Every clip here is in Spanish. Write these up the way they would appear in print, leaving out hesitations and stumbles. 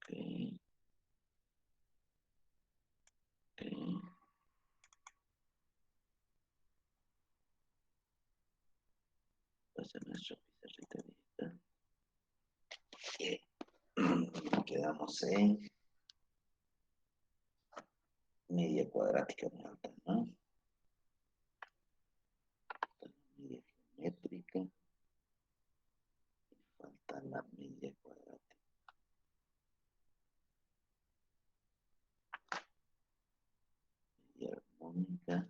Ok, ok. Pasa nuestra pizarrita lista. Bien. Quedamos en media cuadrática muy alta, ¿no? Media geométrica. Falta la media cuadrática. Media armónica.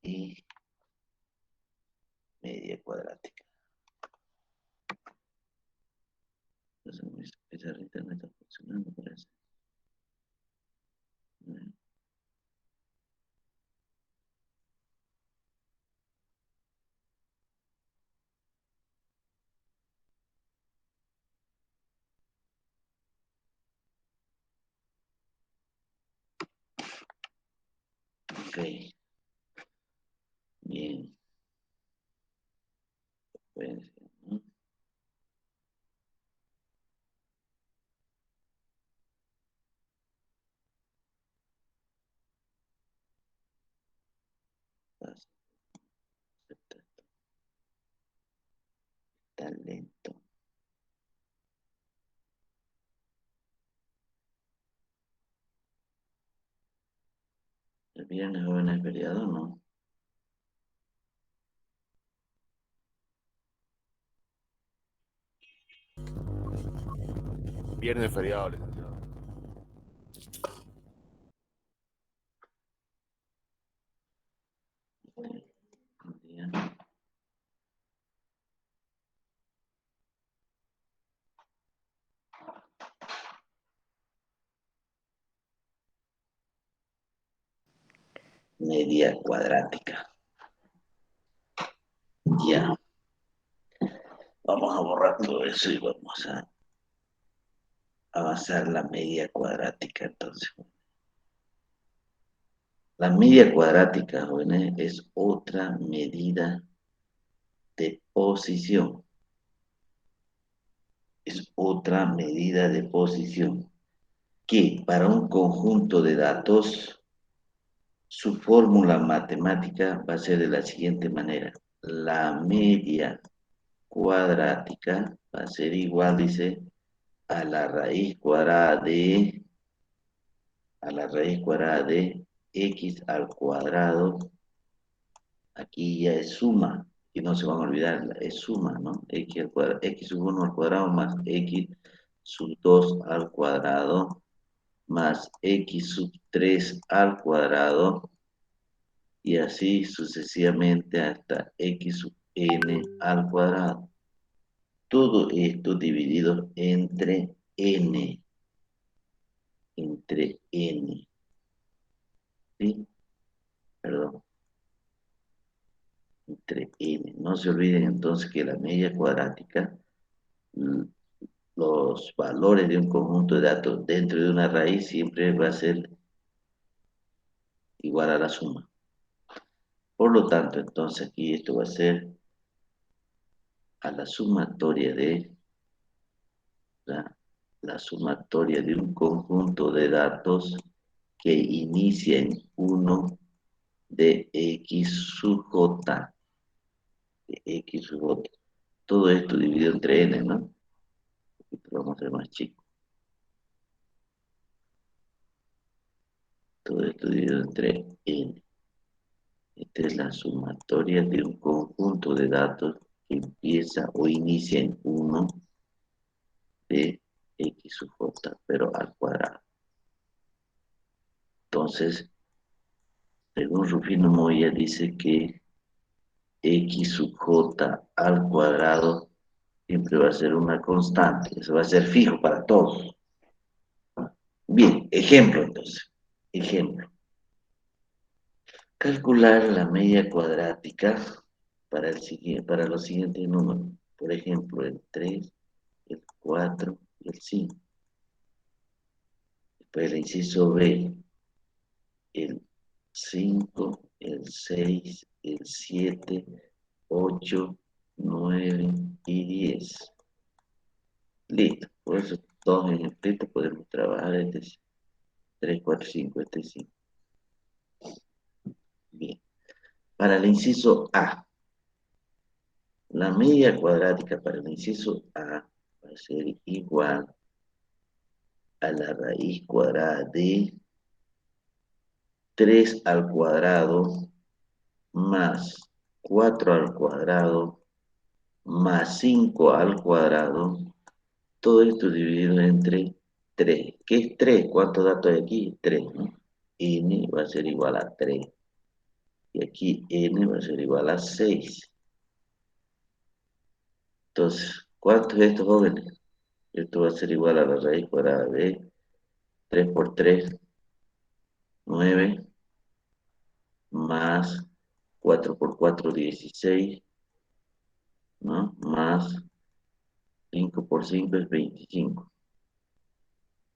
Y media cuadrática. Entonces, mi pizarrita no está funcionando, parece. Ok, bien. Pues, ¿no? Pasa, está lento. ¿El viernes joven es feriado o no? Viernes feriado, licenciado. Un día. Media cuadrática. Ya. Vamos a borrar todo eso y vamos a avanzar la media cuadrática. Entonces, la media cuadrática, jóvenes, es otra medida de posición. Es otra medida de posición que para un conjunto de datos, su fórmula matemática va a ser de la siguiente manera. La media cuadrática va a ser igual, dice, a la raíz cuadrada de x al cuadrado. Aquí ya es suma, y no se van a olvidar, es suma, ¿no? X al cuadrado, x sub 1 al cuadrado más x sub 2 al cuadrado más x sub 3 al cuadrado y así sucesivamente hasta x sub n al cuadrado. Todo esto dividido entre n, ¿sí? Perdón, entre n. No se olviden entonces que la media cuadrática, los valores de un conjunto de datos dentro de una raíz siempre va a ser igual a la suma. Por lo tanto, entonces aquí esto va a ser a la sumatoria de la sumatoria de un conjunto de datos que inicia en 1 de x sub j, de x sub j. Todo esto dividido entre n, ¿no? Esto lo vamos a hacer más chico. Todo esto dividido entre n. Esta es la sumatoria de un conjunto de datos que empieza o inicia en 1 de x sub j, pero al cuadrado. Entonces, según Rufino Moya, dice que x sub j al cuadrado siempre va a ser una constante, eso va a ser fijo para todos. Bien, ejemplo entonces. Ejemplo. Calcular la media cuadrática para los siguientes números. Por ejemplo, el 3, el 4 y el 5. Después el inciso B, el 5, el 6, el 7, 8, 9 y 10. Listo. Por eso, dos ejemplitos podemos trabajar. Este es 3, 4, 5. Este es 5. Bien. Para el inciso A, la media cuadrática para el inciso A va a ser igual a la raíz cuadrada de 3 al cuadrado más 4 al cuadrado más 5 al cuadrado. Todo esto dividido entre 3. ¿Qué es 3? ¿Cuántos datos hay aquí? 3, ¿no? N va a ser igual a 3. Y aquí N va a ser igual a 6. Entonces, ¿cuántos de estos jóvenes? Esto va a ser igual a la raíz cuadrada de 3 por 3, 9, más 4 por 4, 16, ¿no? Más 5 por 5 es 25.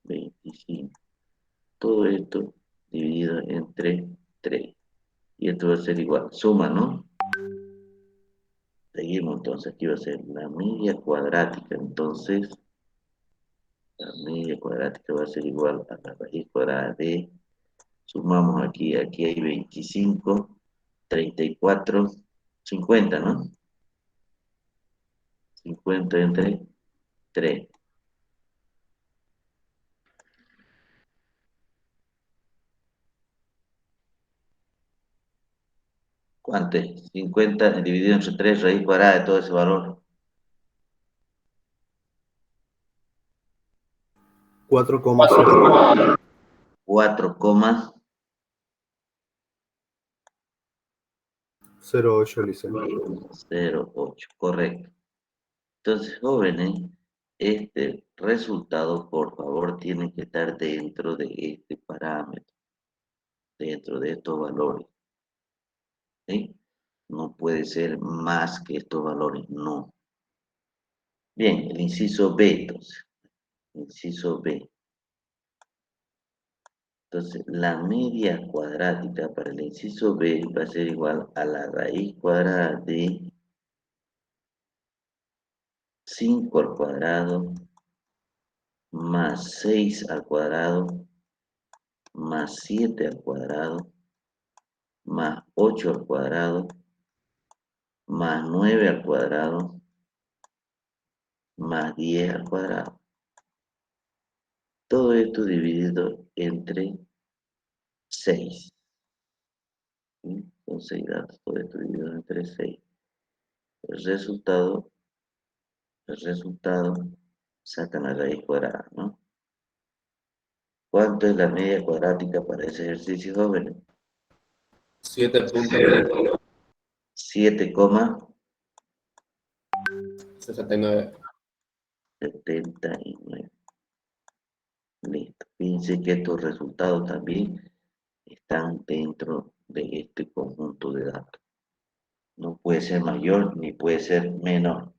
25. Todo esto dividido entre 3. Y esto va a ser igual. Suma, ¿no? Seguimos entonces. Aquí va a ser la media cuadrática. Entonces, la media cuadrática va a ser igual a la raíz cuadrada de. Sumamos aquí. Aquí hay 25, 34, 50, ¿no? 50 entre 3. ¿Cuánto es? 50 dividido entre 3, raíz cuadrada de todo ese valor. 4,08. 08, Liceo. 4,08, correcto. Entonces, jóvenes, este resultado, por favor, tiene que estar dentro de este parámetro, dentro de estos valores, ¿sí? No puede ser más que estos valores, no. Bien, el inciso B, entonces. Inciso B. Entonces, la media cuadrática para el inciso B va a ser igual a la raíz cuadrada de 5 al cuadrado más 6 al cuadrado más 7 al cuadrado más 8 al cuadrado más 9 al cuadrado más 10 al cuadrado. Todo esto dividido entre 6. ¿Sí? Son 6 datos, todo esto dividido entre 6. El resultado, sacan la raíz cuadrada, ¿no? ¿Cuánto es la media cuadrática para ese ejercicio, jóvenes? 7,69. 7,79. 69. Listo. Fíjense que estos resultados también están dentro de este conjunto de datos. No puede ser mayor ni puede ser menor.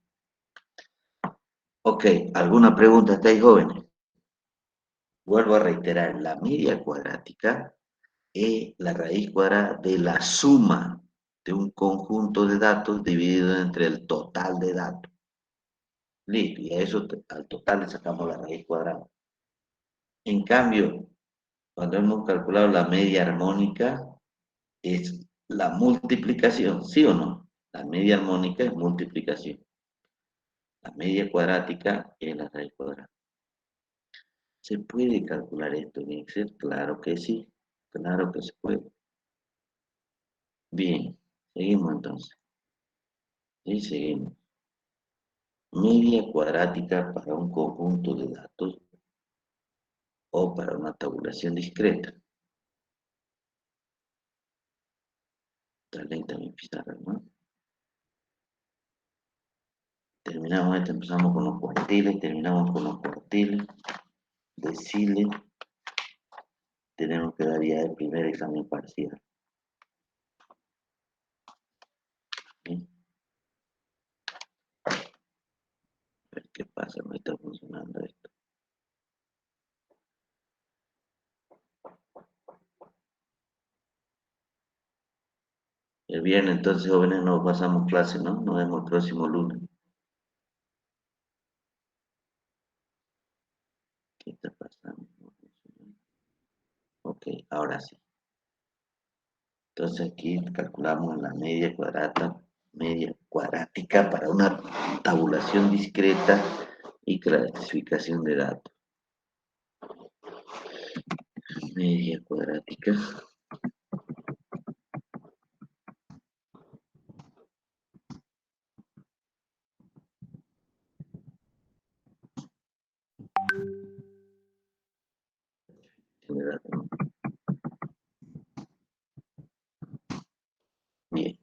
Ok, ¿alguna pregunta? ¿Estáis jóvenes? Vuelvo a reiterar, la media cuadrática es la raíz cuadrada de la suma de un conjunto de datos dividido entre el total de datos. Listo, y a eso al total le sacamos la raíz cuadrada. En cambio, cuando hemos calculado la media armónica, es la multiplicación, ¿sí o no? La media armónica es multiplicación. La media cuadrática es la raíz cuadrada. ¿Se puede calcular esto en Excel? Claro que sí, claro que se puede. Bien, seguimos entonces. Y seguimos. Media cuadrática para un conjunto de datos o para una tabulación discreta. Está lenta mi pizarra, ¿no? Terminamos esto, empezamos con los cuartiles, terminamos con los cuartiles, deciles. Tenemos que dar ya el primer examen parcial. ¿Sí? A ver qué pasa, no está funcionando esto. El viernes entonces, jóvenes, nos pasamos clase, ¿no? Nos vemos el próximo lunes. ¿Qué está pasando? Ok, ahora sí. Entonces aquí calculamos la media cuadrática para una tabulación discreta y clasificación de datos. Media cuadrática. De datos. Bien.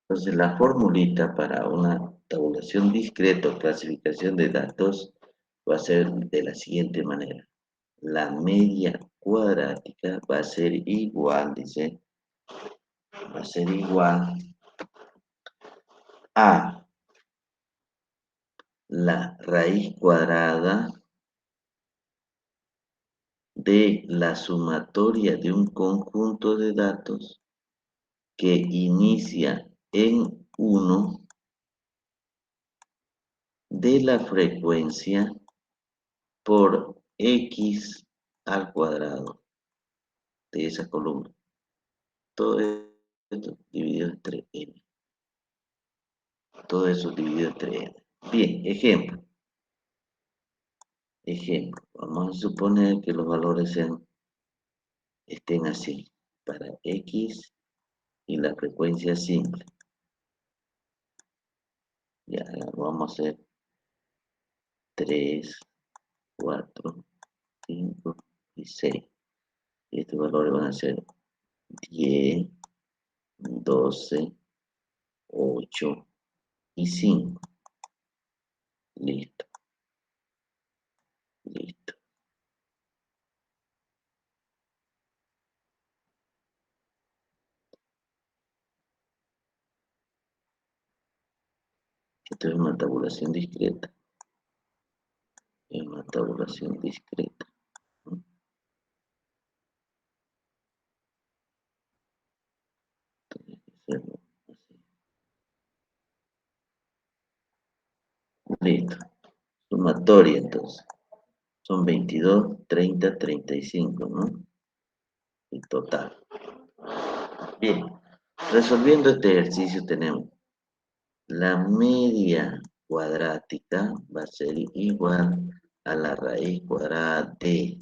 Entonces la formulita para una tabulación discreta o clasificación de datos va a ser de la siguiente manera. La media cuadrática va a ser igual, dice, va a ser igual a la raíz cuadrada de la sumatoria de un conjunto de datos que inicia en 1 de la frecuencia por x al cuadrado de esa columna. Todo esto dividido entre n. Todo eso dividido entre n. Bien, ejemplo. Ejemplo. Vamos a suponer que los valores estén así. Para x y la frecuencia simple. Ya, vamos a hacer 3, 4, 5 y 6. Y estos valores van a ser 10, 12, 8 y 5. Listo, listo. Esto es una tabulación discreta. Es una tabulación discreta. Hacerlo así. Listo. Sumatoria entonces. Son 22, 30, 35, ¿no? El total. Bien. Resolviendo este ejercicio tenemos la media cuadrática va a ser igual a la raíz cuadrada de,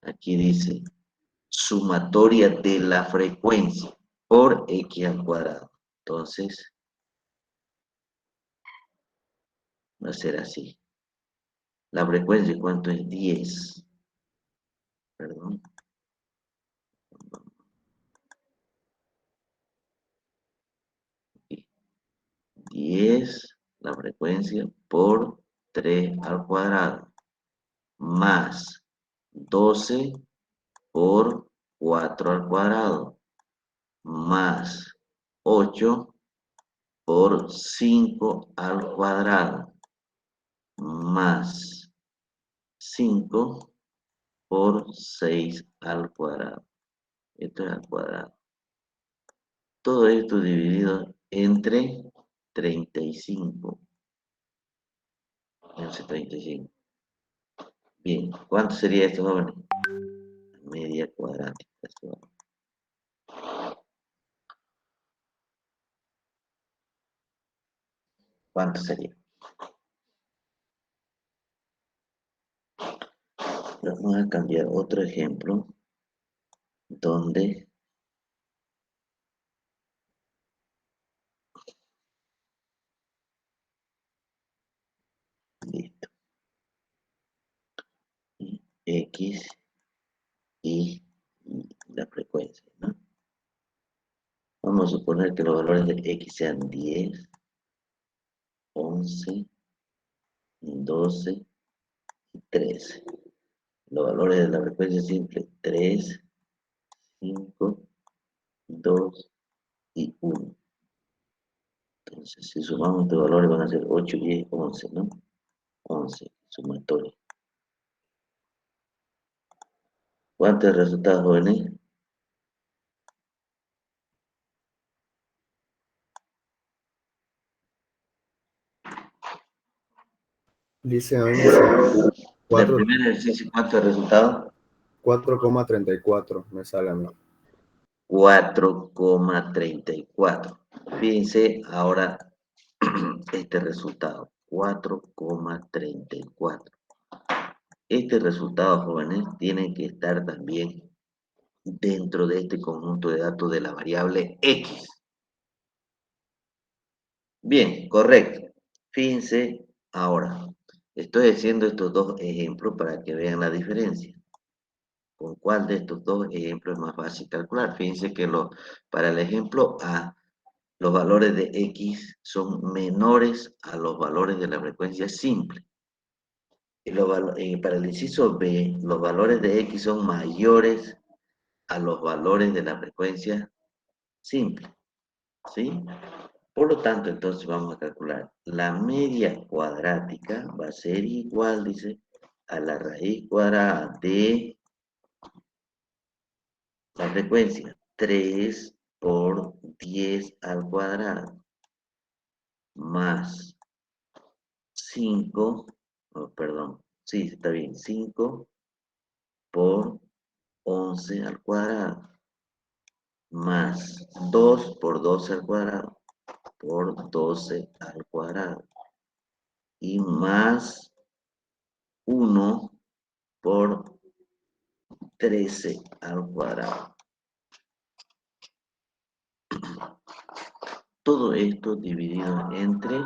aquí dice, sumatoria de la frecuencia por x al cuadrado. Entonces, va a ser así. La frecuencia, ¿cuánto es? 10. Perdón. 10, la frecuencia, por 3 al cuadrado, más 12 por 4 al cuadrado, más 8 por 5 al cuadrado, más 5 por 6 al cuadrado. Esto es al cuadrado. Todo esto dividido entre 35. 35. Bien, ¿cuánto sería esto, jóvenes? Media cuadrática. ¿Cuánto sería? Vamos a cambiar otro ejemplo donde listo, x y la frecuencia, ¿no? Vamos a suponer que los valores de x sean 10, 11, 12 y 13. Los valores de la frecuencia simple, 3, 5, 2 y 1. Entonces, si sumamos estos valores van a ser 8, 10, 11, ¿no? 11, sumatorio. ¿Cuántos resultados, jóvenes? Dice a mí me sale Del 4, primer ejercicio, ¿cuánto es el resultado? 4,34 me sale a mí. 4,34. Fíjense ahora este resultado, 4,34. Este resultado, jóvenes, tiene que estar también dentro de este conjunto de datos de la variable X. Bien, correcto. Fíjense ahora, estoy haciendo estos dos ejemplos para que vean la diferencia. ¿Con cuál de estos dos ejemplos es más fácil calcular? Fíjense que para el ejemplo A, los valores de X son menores a los valores de la frecuencia simple. Y para el inciso B, los valores de X son mayores a los valores de la frecuencia simple. ¿Sí? Por lo tanto, entonces vamos a calcular. La media cuadrática va a ser igual, dice, a la raíz cuadrada de la frecuencia 3 por 10 al cuadrado más 5, oh, perdón, sí, está bien, 5 por 11 al cuadrado más 2 por 12 al cuadrado por 12 al cuadrado y más 1 por 13 al cuadrado. Todo esto dividido entre,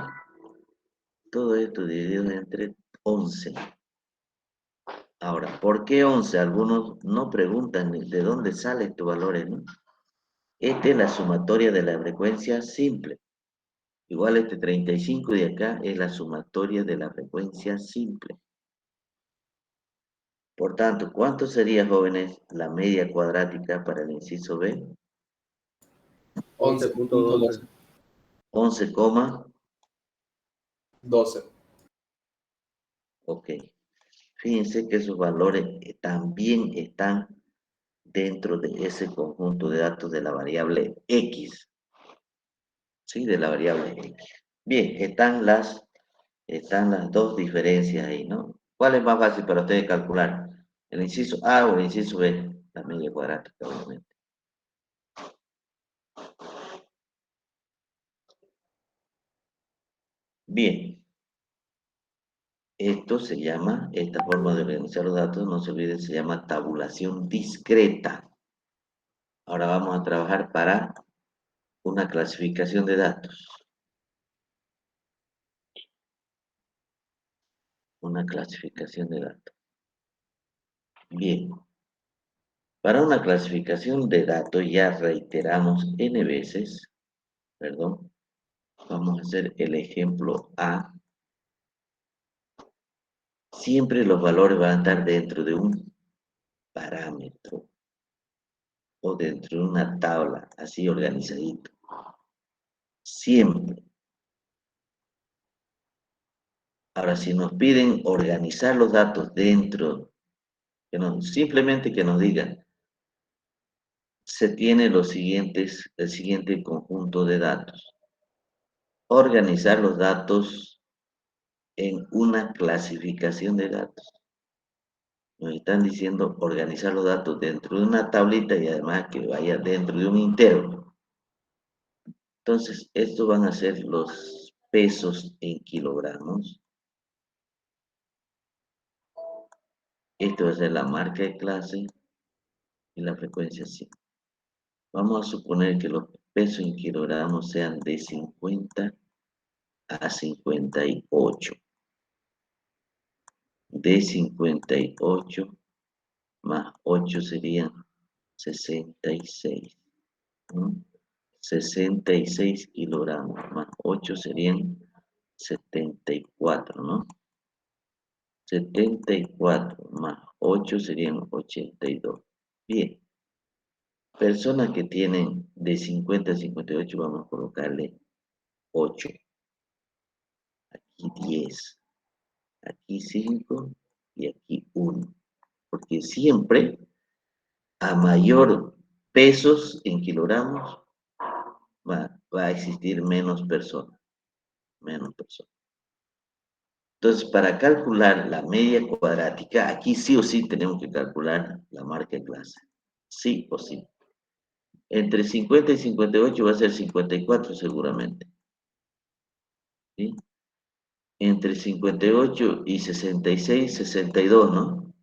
todo esto dividido entre 11. Ahora, ¿por qué 11? Algunos no preguntan de dónde salen estos valores, ¿no? Esta es la sumatoria de la frecuencia simple. Igual este 35 de acá es la sumatoria de la frecuencia simple. Por tanto, ¿cuánto sería, jóvenes, la media cuadrática para el inciso B? 11,12. 11, 12. ok. Fíjense que esos valores también están dentro de ese conjunto de datos de la variable X. ¿Sí? De la variable X. Bien, están las dos diferencias ahí, ¿no? ¿Cuál es más fácil para ustedes calcular? ¿El inciso A o el inciso B? La media cuadrática, obviamente. Bien, esto se llama, esta forma de organizar los datos, no se olviden, se llama tabulación discreta. Ahora vamos a trabajar para una clasificación de datos. Una clasificación de datos. Bien, para una clasificación de datos ya reiteramos n veces, perdón, vamos a hacer el ejemplo A. Siempre los valores van a estar dentro de un parámetro o dentro de una tabla, así organizadito. Siempre. Ahora, si nos piden organizar los datos dentro, simplemente que nos digan, se tiene el siguiente conjunto de datos. Organizar los datos en una clasificación de datos. Nos están diciendo organizar los datos dentro de una tablita y además que vaya dentro de un intervalo. Entonces, estos van a ser los pesos en kilogramos. Esto va a ser la marca de clase y la frecuencia 100. Vamos a suponer que los pesos en kilogramos sean de 50 a 58. De 58 más 8 serían 66. ¿No? 66 kilogramos más 8 serían 74, ¿no? 74 más 8 serían 82. Bien, personas que tienen de 50 a 58 vamos a colocarle 8. Aquí 10, aquí 5 y aquí 1. Porque siempre a mayor pesos en kilogramos va a existir menos personas. Menos personas. Entonces, para calcular la media cuadrática, aquí sí o sí tenemos que calcular la marca de clase. Sí o sí. Entre 50 y 58 va a ser 54 seguramente. ¿Sí? Entre 58 y 66, 62, ¿no?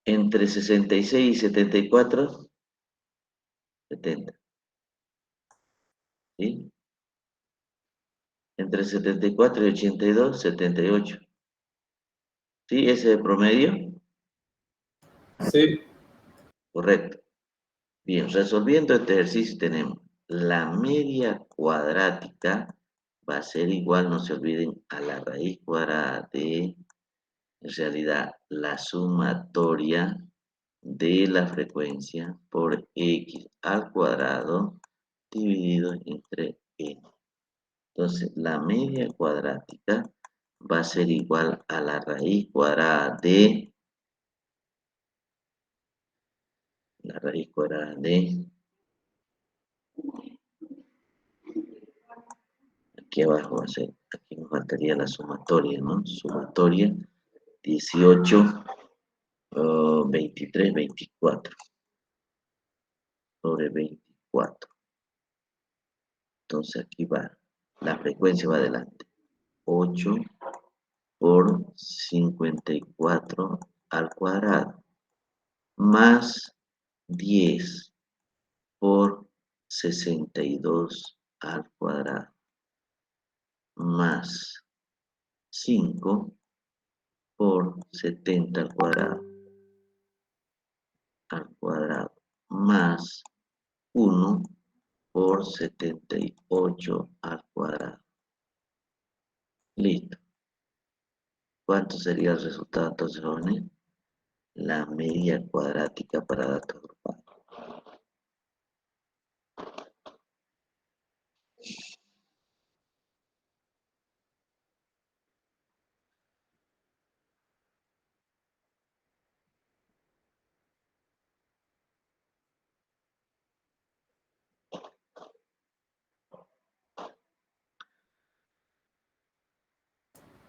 Entre 66 y 74, 70. ¿Sí? Entre 74 y 82, 78. ¿Sí? ¿Ese es el promedio? Sí. Correcto. Bien, resolviendo este ejercicio tenemos la media cuadrática va a ser igual, no se olviden, a la raíz cuadrada de, en realidad, la sumatoria de la frecuencia por x al cuadrado dividido entre n. Entonces, la media cuadrática va a ser igual a la raíz cuadrada de, aquí abajo va a ser, aquí nos faltaría la sumatoria, ¿no? Sumatoria 18, 23, 24 sobre 24. Entonces aquí va, la frecuencia va adelante. 8 por 54 al cuadrado, más 10 por 62 al cuadrado, más 5 por 70 al cuadrado, más 1 por 78 al cuadrado. Listo. ¿Cuánto sería el resultado entonces, jóvenes? La media cuadrática para datos grupales.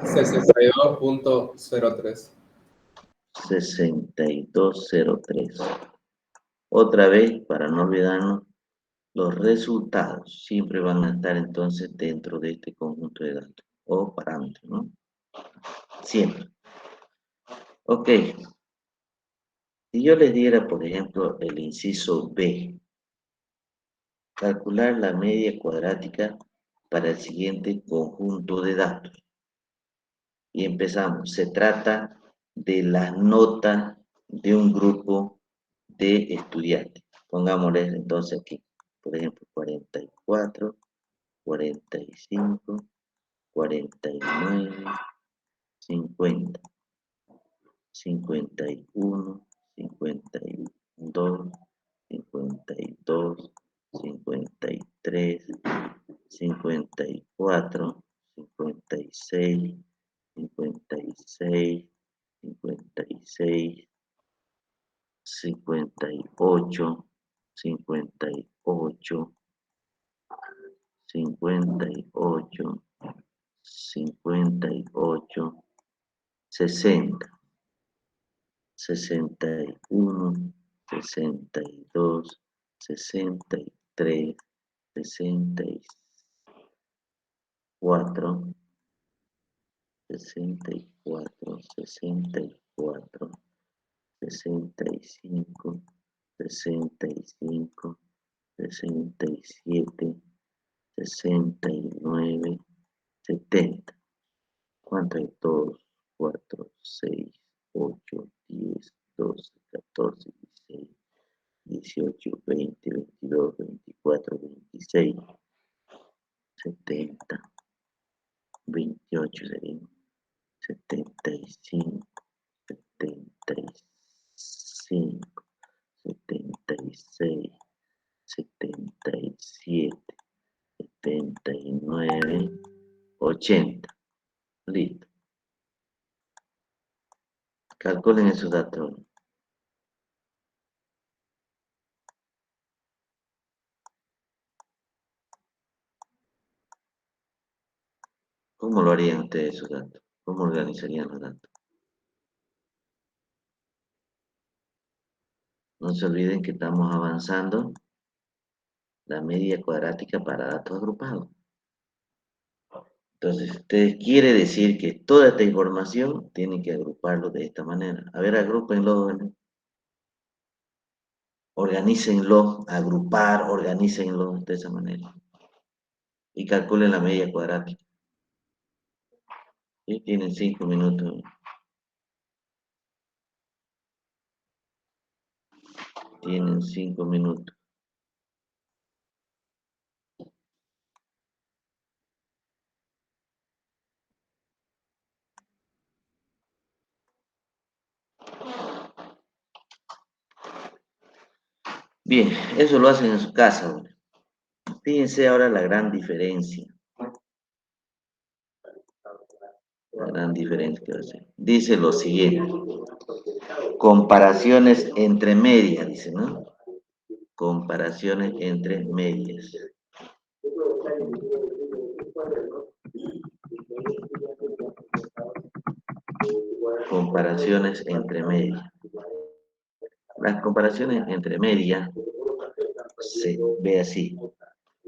Sesenta y dos punto cero tres. 6203. Otra vez, para no olvidarnos, los resultados siempre van a estar entonces dentro de este conjunto de datos o parámetros, ¿no? Siempre. Ok. Si yo les diera, por ejemplo, el inciso B, calcular la media cuadrática para el siguiente conjunto de datos. Y empezamos. Se trata de las notas de un grupo de estudiantes. Pongámosles entonces aquí, por ejemplo, 44, 45, 49, 50, 51, 52, 52, 53, 54, 56, 56, 56, 58, 58, 58, 58, 60, 61, 62, 63, 64, 64, 64, 65, 65, 67, 69, 70. ¿Cuánto hay? 2, 4, 6, 8, 10, 12, 14, 16, 18, 20, 22, 24, 26, 70, 28 sería, 75, 75, 76, 77, 79, 80. Listo. Calculen esos datos. ¿Cómo lo harían ustedes sus datos? ¿Cómo organizarían los datos? No se olviden que estamos avanzando la media cuadrática para datos agrupados. Entonces, ustedes quiere decir que toda esta información tienen que agruparlo de esta manera. A ver, agrúpenlo, organícenlo, organícenlo de esa manera. Y calculen la media cuadrática. ¿Sí? Tienen 5 minutos. Tienen 5 minutos. Bien, eso lo hacen en su casa. Fíjense ahora la gran diferencia. La gran diferencia que va a ser. Dice lo siguiente. Comparaciones entre medias, dice, ¿no? Comparaciones entre medias. Comparaciones entre medias. Las comparaciones entre medias se ve así.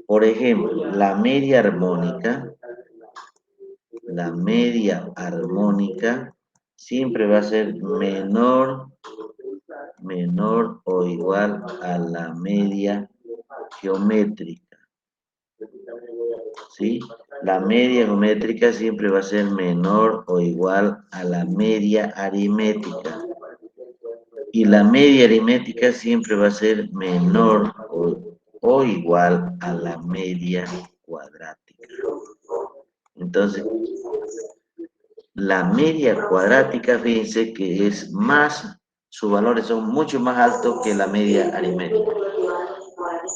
Por ejemplo, la media armónica siempre va a ser menor o igual a la media geométrica. ¿Sí? La media geométrica siempre va a ser menor o igual a la media aritmética. Y la media aritmética siempre va a ser menor o igual a la media cuadrática. Entonces, la media cuadrática, fíjense que es más, sus valores son mucho más altos que la media aritmética.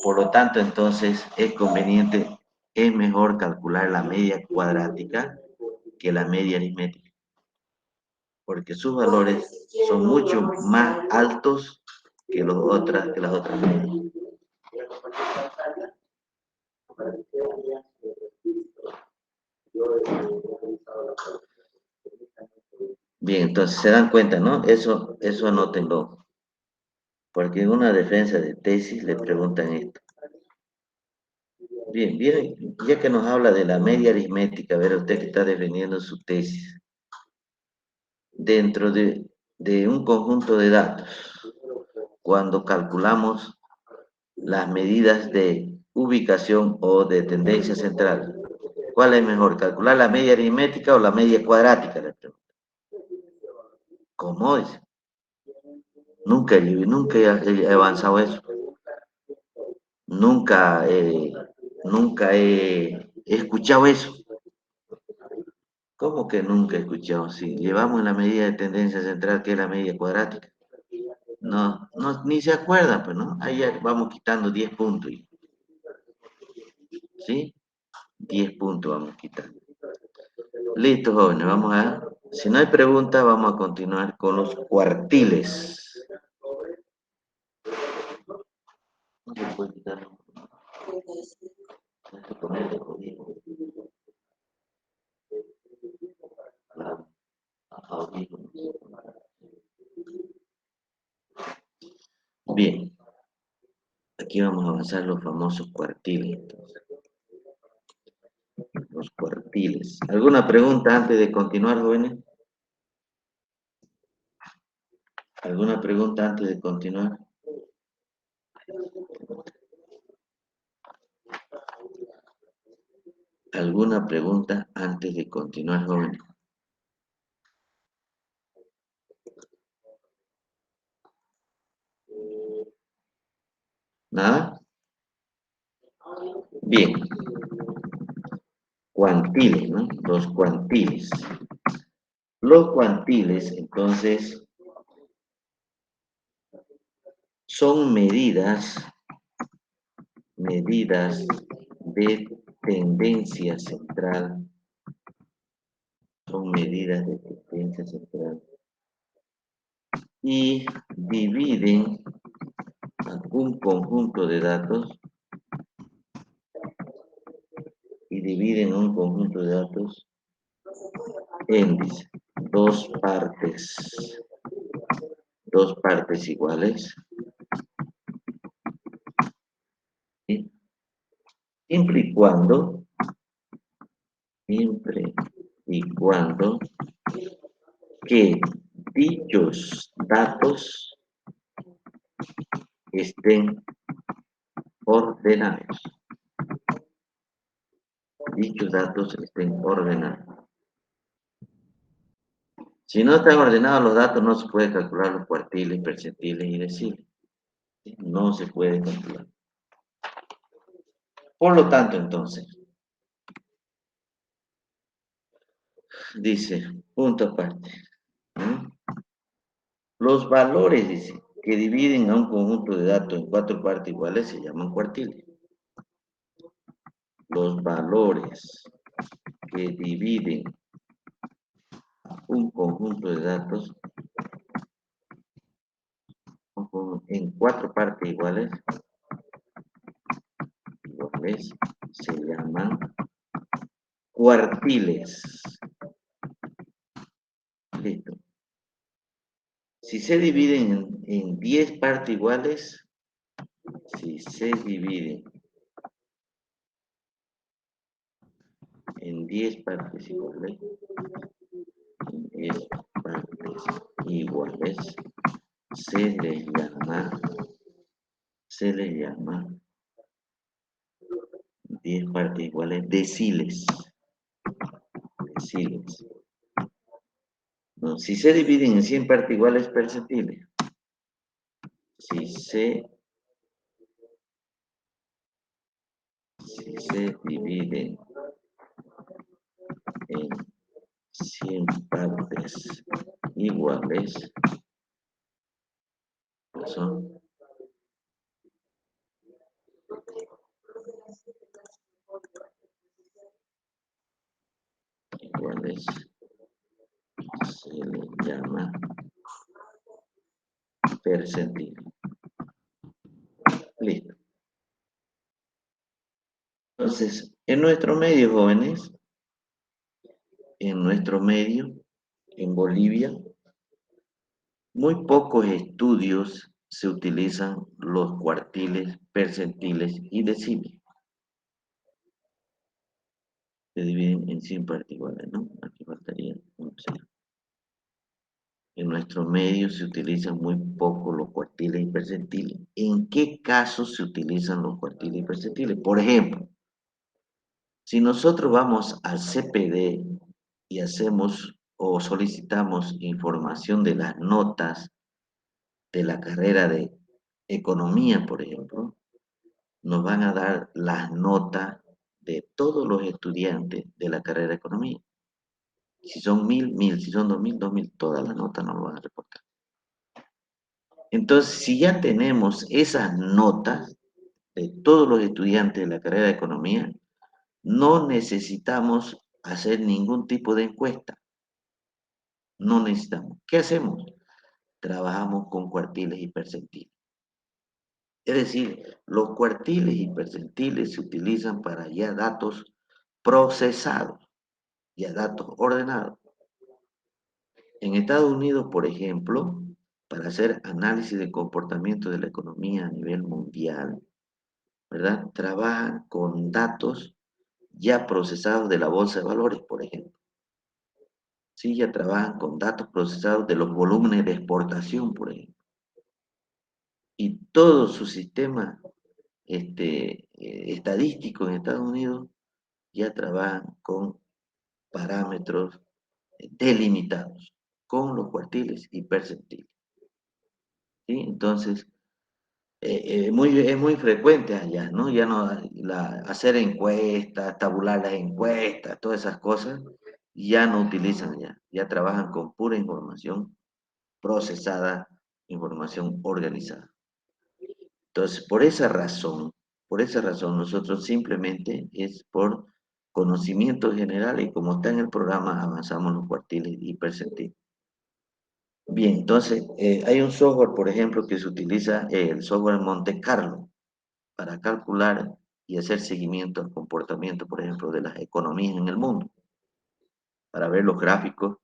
Por lo tanto, entonces, es conveniente, es mejor calcular la media cuadrática que la media aritmética, porque sus valores son mucho más altos que las otras medias. Bien, entonces se dan cuenta, ¿no? Eso anótenlo, porque en una defensa de tesis le preguntan esto. Bien, bien, ya que nos habla de la media aritmética, a ver, usted que está defendiendo su tesis, dentro de un conjunto de datos, cuando calculamos las medidas de ubicación o de tendencia central, ¿cuál es mejor, calcular la media aritmética o la media cuadrática? Le pregunto. ¿Cómo es? Nunca he avanzado eso. Nunca he escuchado eso. ¿Cómo que nunca he escuchado? Si llevamos la medida de tendencia central, que es la media cuadrática. No, ni se acuerdan, pues, ¿no? Ahí ya vamos quitando 10 puntos. ¿Sí? 10 puntos vamos quitando. Listo, jóvenes, vamos a... Si no hay preguntas, vamos a continuar con los cuartiles. No se puede quitar. Bien, aquí vamos a avanzar los famosos cuartiles. Los cuartiles. ¿Alguna pregunta antes de continuar, jóvenes? ¿Alguna pregunta antes de continuar? ¿Alguna pregunta antes de continuar, jóvenes? ¿Nada? Bien. Cuantiles, ¿no? Los cuantiles. Los cuantiles, entonces, son medidas de tendencia central. Son medidas de tendencia central. Y dividen un conjunto de datos en, dice, dos partes iguales, ¿sí? Siempre y cuando que dichos datos estén ordenados. Dichos datos estén ordenados. Si no están ordenados los datos, no se puede calcular los cuartiles, percentiles y deciles. ¿Sí? No se puede calcular. Por lo tanto, entonces, dice, punto aparte. ¿Mm? Los valores, dice, que dividen a un conjunto de datos en 4 partes iguales se llaman cuartiles. Los valores que dividen un conjunto de datos en 4 partes iguales se llaman cuartiles. Listo. Si se dividen en 10 partes iguales, si se dividen en 10 partes iguales, en 10 partes iguales, se les llama 10 partes iguales deciles. Deciles. No, si se dividen en 100 partes iguales percentiles. Si se dividen en 100 partes iguales, son iguales, se le llama percentil. Listo. Entonces, en nuestro medio, jóvenes, en nuestro medio, en Bolivia, muy pocos estudios se utilizan los cuartiles, percentiles y deciles. Se dividen en 100 partes iguales, ¿no? Aquí faltaría un 0. En nuestro medio se utilizan muy poco los cuartiles y percentiles. ¿En qué casos se utilizan los cuartiles y percentiles? Por ejemplo, si nosotros vamos al CPD y hacemos o solicitamos información de las notas de la carrera de economía, por ejemplo, nos van a dar las notas de todos los estudiantes de la carrera de economía. Si son 1000, 1000, si son 2000, 2000, todas las notas nos lo van a reportar. Entonces, si ya tenemos esas notas de todos los estudiantes de la carrera de economía, no necesitamos hacer ningún tipo de encuesta. No necesitamos. ¿Qué hacemos? Trabajamos con cuartiles y percentiles. Es decir, los cuartiles y percentiles se utilizan para ya datos procesados, ya datos ordenados. En Estados Unidos, por ejemplo, para hacer análisis de comportamiento de la economía a nivel mundial, ¿verdad? Trabajan con datos ya procesados de la bolsa de valores, por ejemplo. Sí, ya trabajan con datos procesados de los volúmenes de exportación, por ejemplo. Y todo su sistema estadístico en Estados Unidos ya trabajan con parámetros delimitados, con los cuartiles y percentiles. ¿Sí? Entonces, es muy frecuente allá, ¿no? Ya no hacer encuestas, tabular las encuestas, todas esas cosas, ya no utilizan ya trabajan con pura información procesada, información organizada. Entonces, por esa razón, nosotros simplemente es por conocimiento general y como está en el programa, avanzamos los cuartiles y percentiles. Bien, entonces, hay un software, por ejemplo, que se utiliza, el software Monte Carlo, para calcular y hacer seguimiento al comportamiento, por ejemplo, de las economías en el mundo. para ver los gráficos.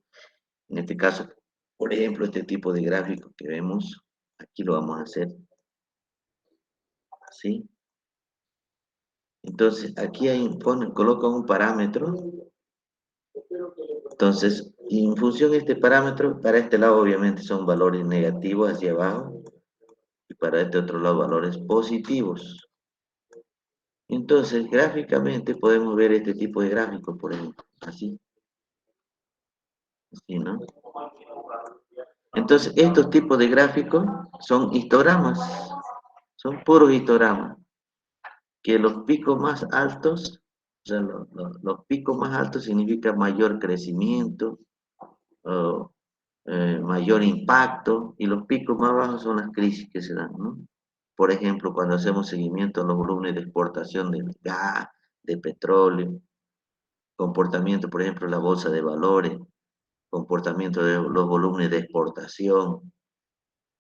En este caso, por ejemplo, este tipo de gráfico que vemos, aquí lo vamos a hacer así. Entonces, aquí coloca un parámetro. Entonces, en función de este parámetro, para este lado obviamente son valores negativos hacia abajo y para este otro lado valores positivos. Entonces, gráficamente podemos ver este tipo de gráficos, por ejemplo, así. Así, ¿no? Entonces, estos tipos de gráficos son histogramas, son puros histogramas, que los picos más altos, o sea, los picos más altos significa mayor crecimiento, o, mayor impacto, y los picos más bajos son las crisis que se dan, ¿no? Por ejemplo, cuando hacemos seguimiento a los volúmenes de exportación de gas, de petróleo, comportamiento, por ejemplo, la bolsa de valores, comportamiento de los volúmenes de exportación,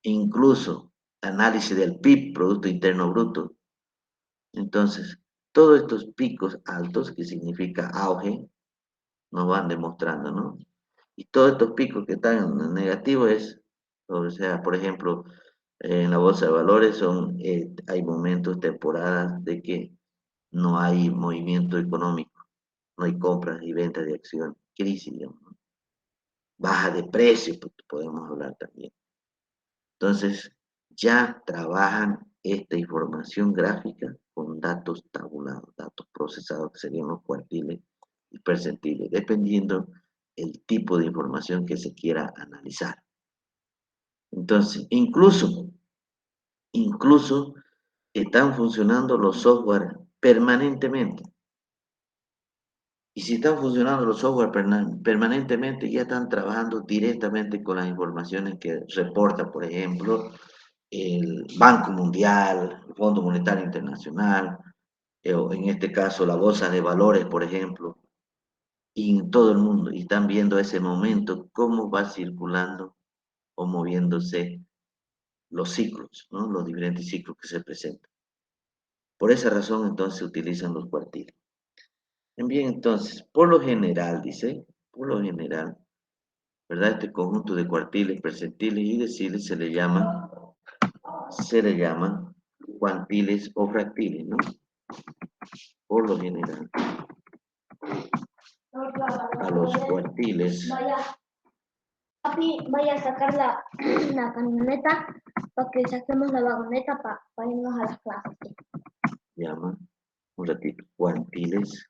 incluso análisis del PIB, Producto Interno Bruto. Entonces, todos estos picos altos, que significa auge, nos van demostrando, ¿no? Y todos estos picos que están en negativo o sea, por ejemplo, en la bolsa de valores hay momentos, temporadas de que no hay movimiento económico, no hay compras y ventas de acciones, crisis, digamos, ¿no? Baja de precios, podemos hablar también. Entonces, ya trabajan esta información gráfica con datos tabulados, datos procesados, que serían los cuartiles y percentiles, dependiendo el tipo de información que se quiera analizar. Entonces, incluso están funcionando los software permanentemente. Y si están funcionando los software permanentemente, ya están trabajando directamente con las informaciones que reporta, por ejemplo, el Banco Mundial, el Fondo Monetario Internacional, o en este caso la Bolsa de Valores, por ejemplo, y en todo el mundo, y están viendo ese momento, cómo va circulando o moviéndose los ciclos, ¿no? Los diferentes ciclos que se presentan. Por esa razón, entonces, se utilizan los cuartiles. Bien, entonces, por lo general, dice, por lo general, ¿verdad? Este conjunto de cuartiles, percentiles y deciles se le llaman cuantiles o fractiles, ¿no? Por lo general, a los cuartiles Papi, vaya a sacar la camioneta para que saquemos la vagoneta para irnos a las clases. llaman, un ratito, cuantiles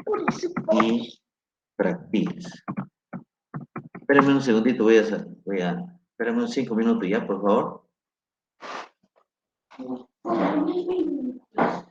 Por eso, y fractiles. Espérame un segundito, espérame unos 5 minutos ya, por favor. otros 1000 minutos.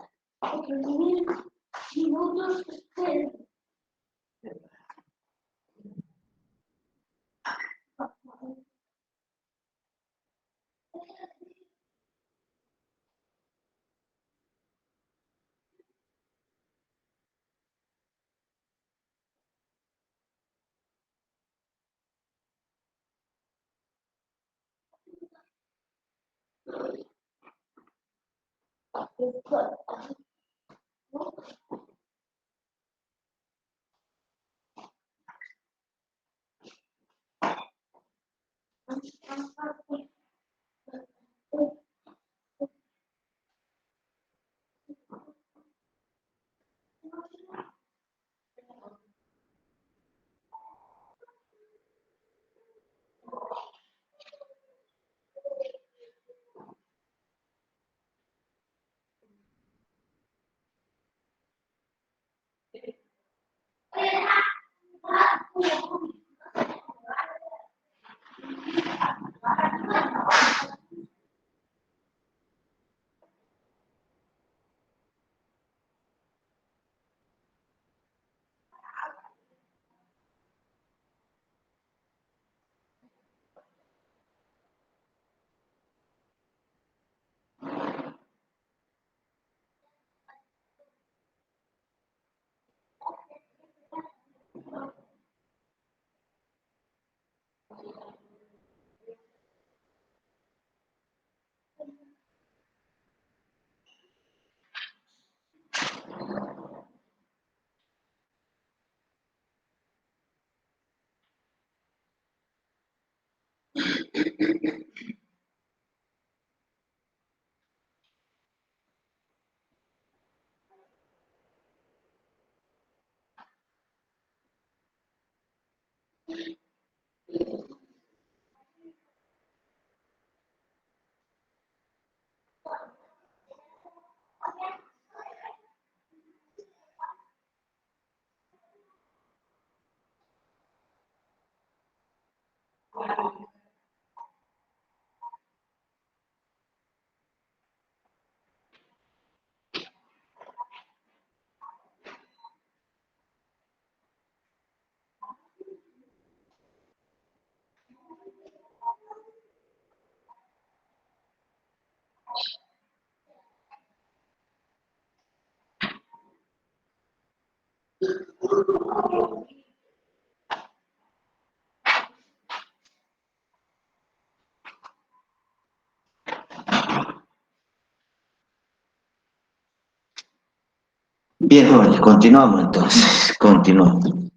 Bien, jóvenes, continuamos entonces. Continuamos.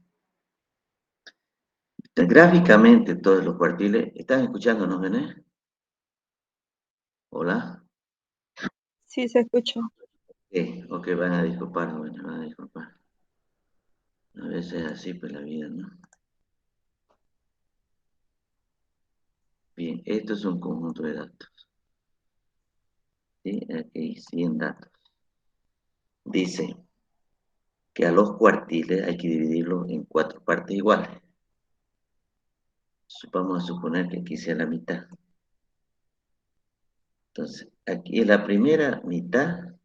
Gráficamente, todos los cuartiles. ¿Están escuchándonos, Bené? Hola. Sí, se escuchó. Ok, van a disculpar, jóvenes, van a disculpar. A veces es así, pues la vida, ¿no? Bien, esto es un conjunto de datos. ¿Sí? Aquí hay 100 datos. Dice que a los cuartiles hay que dividirlos en 4 partes iguales. Vamos a suponer que aquí sea la mitad. Entonces, aquí en la primera mitad,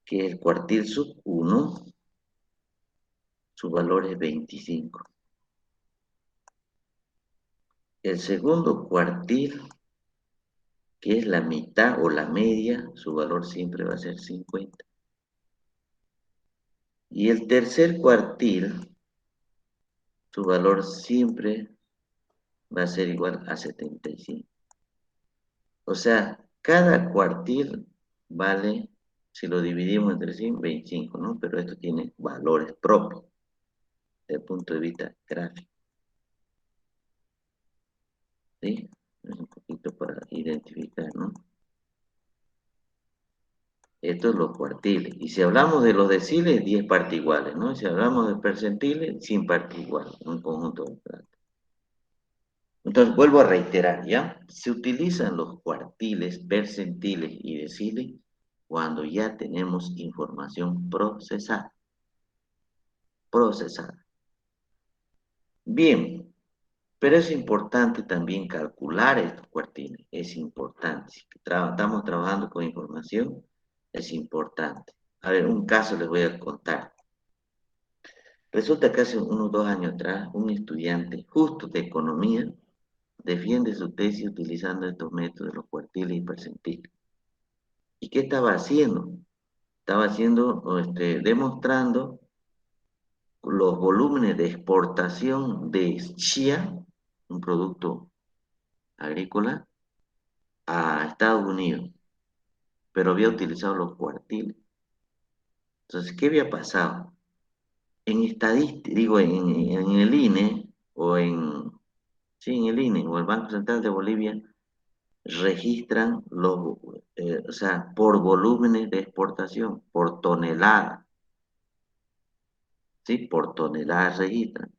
que es el cuartil sub 1, su valor es 25. El segundo cuartil, que es la mitad o la media, su valor siempre va a ser 50. Y el tercer cuartil, su valor siempre va a ser igual a 75. O sea, cada cuartil vale, si lo dividimos entre sí, 25, ¿no? Pero esto tiene valores propios desde el punto de vista gráfico. ¿Sí? Es un poquito para identificar, ¿no? Estos son los cuartiles. Y si hablamos de los deciles, 10 partes iguales, ¿no? Y si hablamos de percentiles, 100 partes iguales, un conjunto de datos. Entonces, vuelvo a reiterar, ¿ya? Se utilizan los cuartiles, percentiles y deciles cuando ya tenemos información procesada. Bien, pero es importante también calcular estos cuartiles. Es importante. Si estamos trabajando con información, es importante. A ver, un caso les voy a contar. Resulta que hace unos 2 años atrás, un estudiante justo de economía defiende su tesis utilizando estos métodos de los cuartiles y percentiles. ¿Y qué estaba haciendo? Estaba demostrando los volúmenes de exportación de chía, un producto agrícola, a Estados Unidos, pero había utilizado los cuartiles. Entonces, ¿qué había pasado? En estadística, digo, en el INE, sí, en el INE, o el Banco Central de Bolivia, registran o sea, por volúmenes de exportación, por tonelada, ¿sí? Por tonelada registran,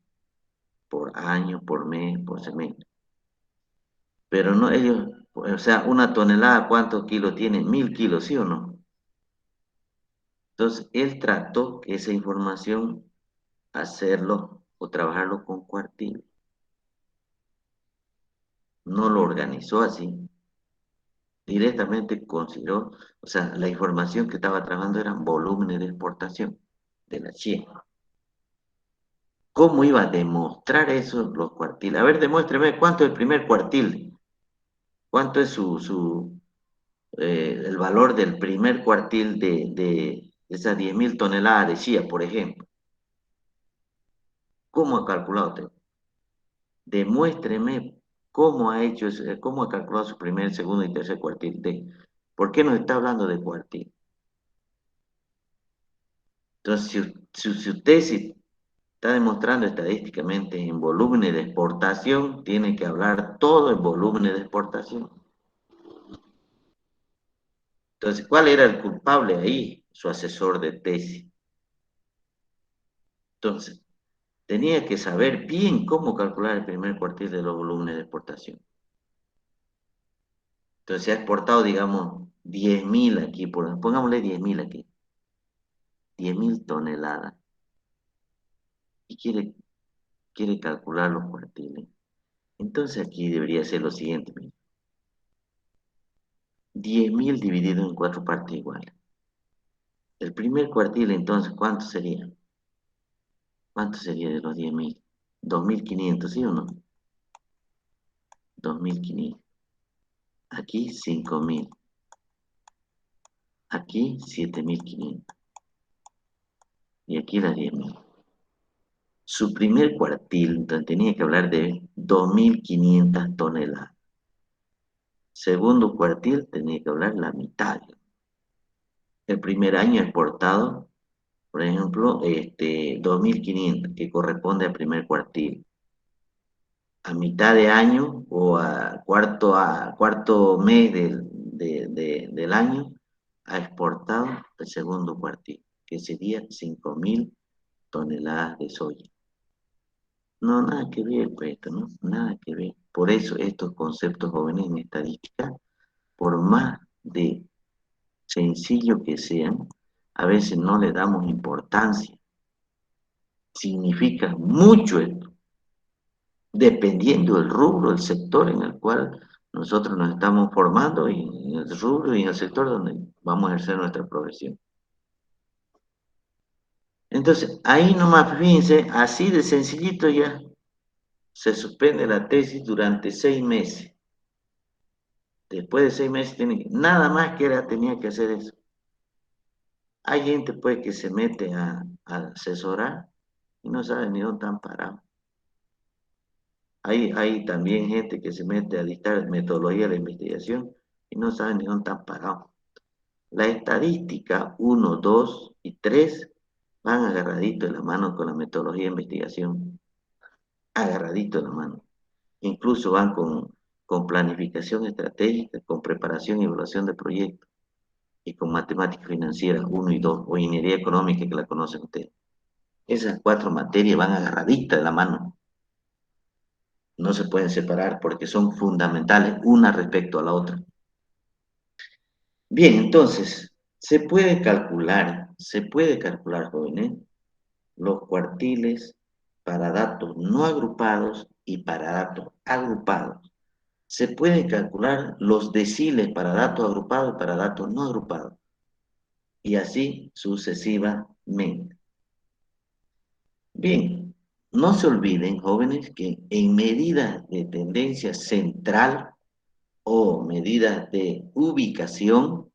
por año, por mes, por semestre. Pero no ellos, o sea, una tonelada, ¿cuántos kilos tiene? 1000 kilos, ¿sí o no? Entonces, él trató que esa información hacerlo o trabajarlo con cuartil. No lo organizó así. Directamente consideró, o sea, la información que estaba trabajando eran volúmenes de exportación de la China. ¿Cómo iba a demostrar eso los cuartiles? A ver, demuéstreme cuánto es el primer cuartil. ¿Cuánto es el valor del primer cuartil de esas 10.000 toneladas de chía, por ejemplo? ¿Cómo ha calculado usted? Demuéstreme cómo ha hecho, cómo ha calculado su primer, segundo y tercer cuartil. ¿Por qué nos está hablando de cuartil? Entonces, si usted está demostrando estadísticamente en volúmenes de exportación, tiene que hablar todo en volúmenes de exportación. Entonces, ¿cuál era el culpable ahí? Su asesor de tesis. Entonces, tenía que saber bien cómo calcular el primer cuartil de los volúmenes de exportación. Entonces se ha exportado, digamos, 10.000 aquí, pongámosle 10.000 aquí, 10.000 toneladas. Y quiere calcular los cuartiles. Entonces aquí debería ser lo siguiente, mira. 10.000 dividido en 4 partes iguales. El primer cuartil, entonces, ¿cuánto sería? ¿Cuánto sería de los 10.000? 2.500, ¿sí o no? 2.500. Aquí 5.000. Aquí 7.500. Y aquí las 10.000. Su primer cuartil, entonces tenía que hablar de 2.500 toneladas. Segundo cuartil, tenía que hablar la mitad. El primer año exportado, por ejemplo, 2.500, que corresponde al primer cuartil. A mitad de año o a cuarto mes del año, ha exportado el segundo cuartil, que sería 5.000 toneladas de soya. No, nada que ver, pues esto, ¿no? Nada que ver. Por eso estos conceptos jóvenes en estadística, por más de sencillo que sean, a veces no le damos importancia. Significa mucho esto, dependiendo del rubro, el sector en el cual nosotros nos estamos formando y en el rubro y en el sector donde vamos a ejercer nuestra profesión. Entonces, ahí nomás, fíjense, así de sencillito ya se suspende la tesis durante 6 meses. Después de 6 meses, nada más que tenía que hacer eso. Hay gente pues que se mete a asesorar y no sabe ni dónde están parados. Hay también gente que se mete a dictar metodología de la investigación y no sabe ni dónde están parados. La estadística 1, 2 y 3 van agarradito de la mano con la metodología de investigación. Agarradito de la mano. Incluso van con planificación estratégica, con preparación y evaluación de proyectos y con matemática financiera 1 y 2 o ingeniería económica que la conocen ustedes. Esas 4 materias van agarraditas de la mano. No se pueden separar porque son fundamentales una respecto a la otra. Bien, entonces, se puede calcular, jóvenes, los cuartiles para datos no agrupados y para datos agrupados. Se pueden calcular los deciles para datos agrupados y para datos no agrupados. Y así sucesivamente. Bien, no se olviden, jóvenes, que en medidas de tendencia central o medidas de ubicación,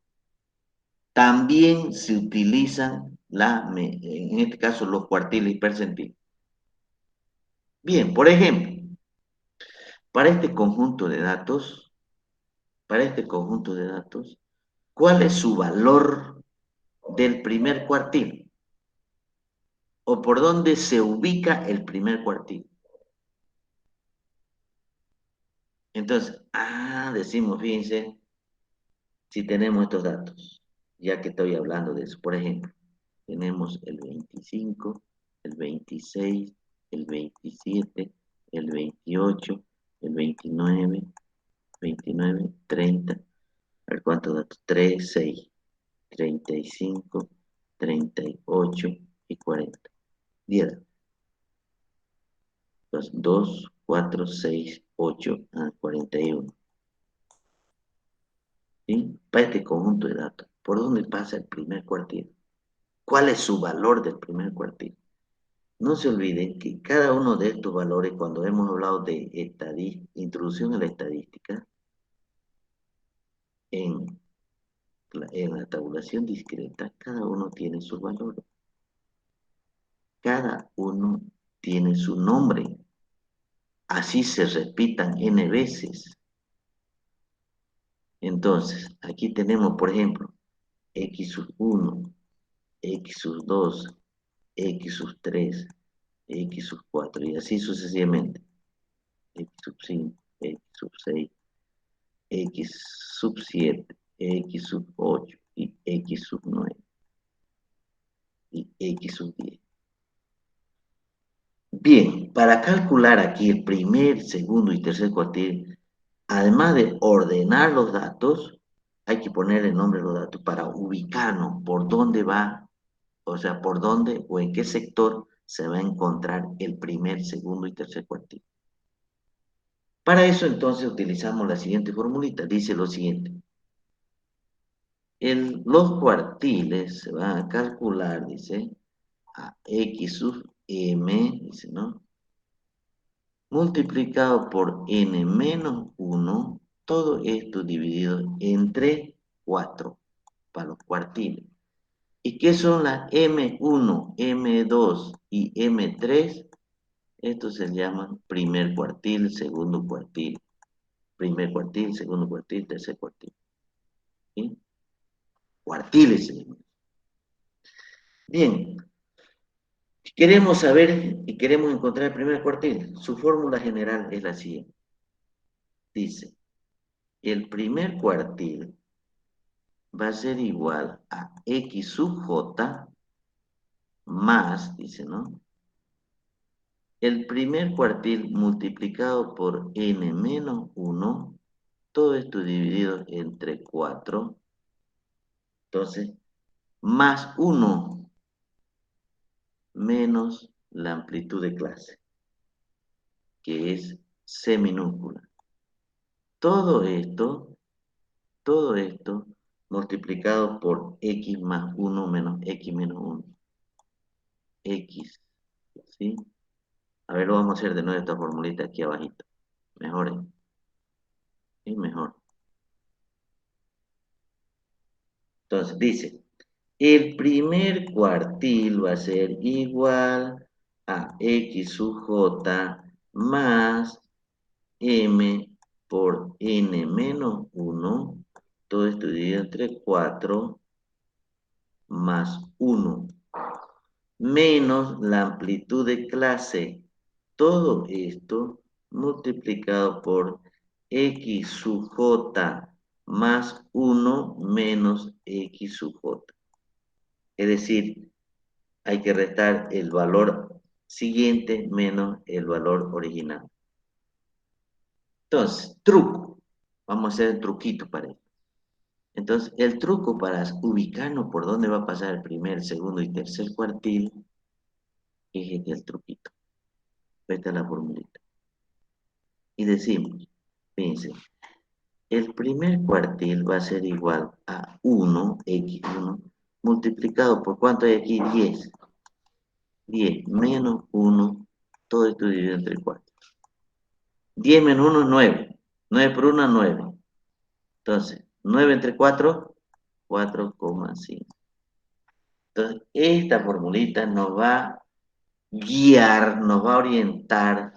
también se utilizan, en este caso, los cuartiles y percentiles. Bien, por ejemplo, para este conjunto de datos, ¿cuál es su valor del primer cuartil? ¿O por dónde se ubica el primer cuartil? Entonces, decimos, fíjense, si tenemos estos datos, ya que estoy hablando de eso. Por ejemplo, tenemos el 25, el 26, el 27, el 28, el 29, 30. A ver cuántos datos. 3, 6, 35, 38 y 40. 10. 2, 4, 6, 8, 41. ¿Sí? Para este conjunto de datos, ¿por dónde pasa el primer cuartil? ¿Cuál es su valor del primer cuartil? No se olviden que cada uno de estos valores, cuando hemos hablado de introducción a la estadística, en la tabulación discreta, cada uno tiene su valor. Cada uno tiene su nombre. Así se repitan n veces. Entonces, aquí tenemos, por ejemplo, x sub 1, x sub 2, x sub 3, x sub 4, y así sucesivamente. X sub 5, x sub 6, x sub 7, x sub 8 y x sub 9 y x sub 10. Bien, para calcular aquí el primer, segundo y tercer cuartil, además de ordenar los datos, hay que poner el nombre de los datos para ubicarnos por dónde va, o sea, por dónde o en qué sector se va a encontrar el primer, segundo y tercer cuartil. Para eso entonces utilizamos la siguiente formulita, dice lo siguiente. Los cuartiles se van a calcular, dice, a x sub m, dice, ¿no? Multiplicado por n menos 1, todo esto dividido entre 4 para los cuartiles. ¿Y qué son las M1, M2 y M3? Estos se llaman primer cuartil, segundo cuartil, primer cuartil, segundo cuartil, tercer cuartil. ¿Sí? Cuartiles se llaman. Bien, queremos saber y queremos encontrar el primer cuartil. Su fórmula general es la siguiente. Dice, el primer cuartil va a ser igual a x sub j más, dice, ¿no? El primer cuartil multiplicado por n menos 1, todo esto dividido entre 4, entonces, más 1 menos la amplitud de clase, que es C minúscula. Todo esto multiplicado por x más 1 menos x menos 1. X, ¿sí? A ver, lo vamos a hacer de nuevo esta formulita aquí abajito. Mejor, ¿sí? Mejor. Entonces, dice, el primer cuartil va a ser igual a x sub j más m por n menos 1, todo esto dividido entre 4, más 1, menos la amplitud de clase. Todo esto multiplicado por x sub j más 1 menos x sub j. Es decir, hay que restar el valor siguiente menos el valor original. Entonces, truco. Vamos a hacer el truquito para esto. Entonces, el truco para ubicarnos por dónde va a pasar el primer, segundo y tercer cuartil es este el truquito. Esta es la formulita. Y decimos, fíjense, el primer cuartil va a ser igual a 1, x1, multiplicado por ¿cuánto hay aquí? 10. 10 menos 1, todo esto dividido entre 4. 10 menos 1 es 9. 9 por 1 es 9. Entonces, 9 entre 4, 4,5. Entonces, esta formulita nos va a guiar, nos va a orientar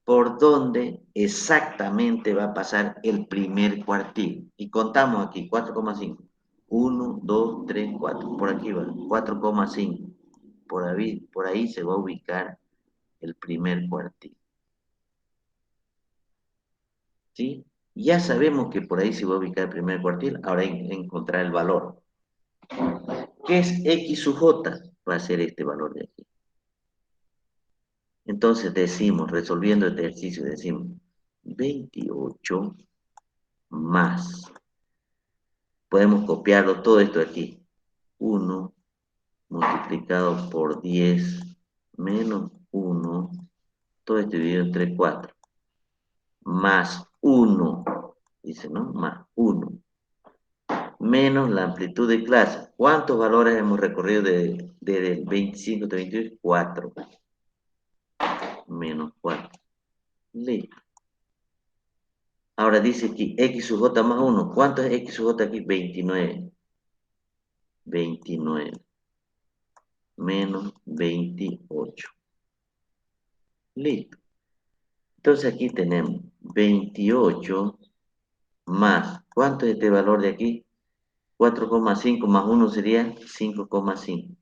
por dónde exactamente va a pasar el primer cuartil. Y contamos aquí, 4,5. 1, 2, 3, 4. Por aquí va, 4,5. Por ahí se va a ubicar el primer cuartil. ¿Sí? Ya sabemos que por ahí se va a ubicar el primer cuartil, ahora hay que encontrar el valor. ¿Qué es x sub j? Va a ser este valor de aquí. Entonces decimos, resolviendo este ejercicio, decimos 28 más. Podemos copiarlo todo esto aquí. 1 multiplicado por 10 menos 1, todo esto dividido entre 4. Más 1, dice, ¿no? Más 1. Menos la amplitud de clase. ¿Cuántos valores hemos recorrido desde el 25 hasta 28? 4. Menos 4. Listo. Ahora dice aquí x sub j más 1. ¿Cuánto es x sub j aquí? 29. 29. Menos 28. Listo. Entonces aquí tenemos 28 más. ¿Cuánto es este valor de aquí? 4,5 más 1 sería 5,5.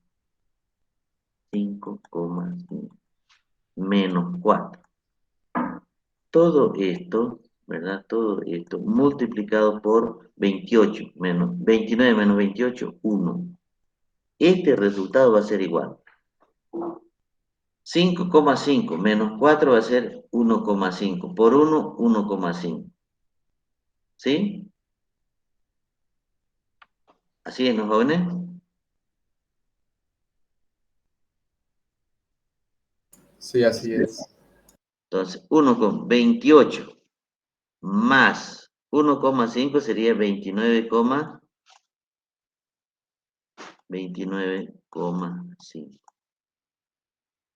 5,5. Menos 4. Todo esto, ¿verdad? Todo esto multiplicado por 28 menos 29 menos 28, 1. Este resultado va a ser igual 5,5 menos 4 va a ser 1,5. Por 1, 1,5. ¿Sí? ¿Así es, ¿no, jóvenes? Sí, así es. Entonces, 1,28 más 1,5 sería 29,5.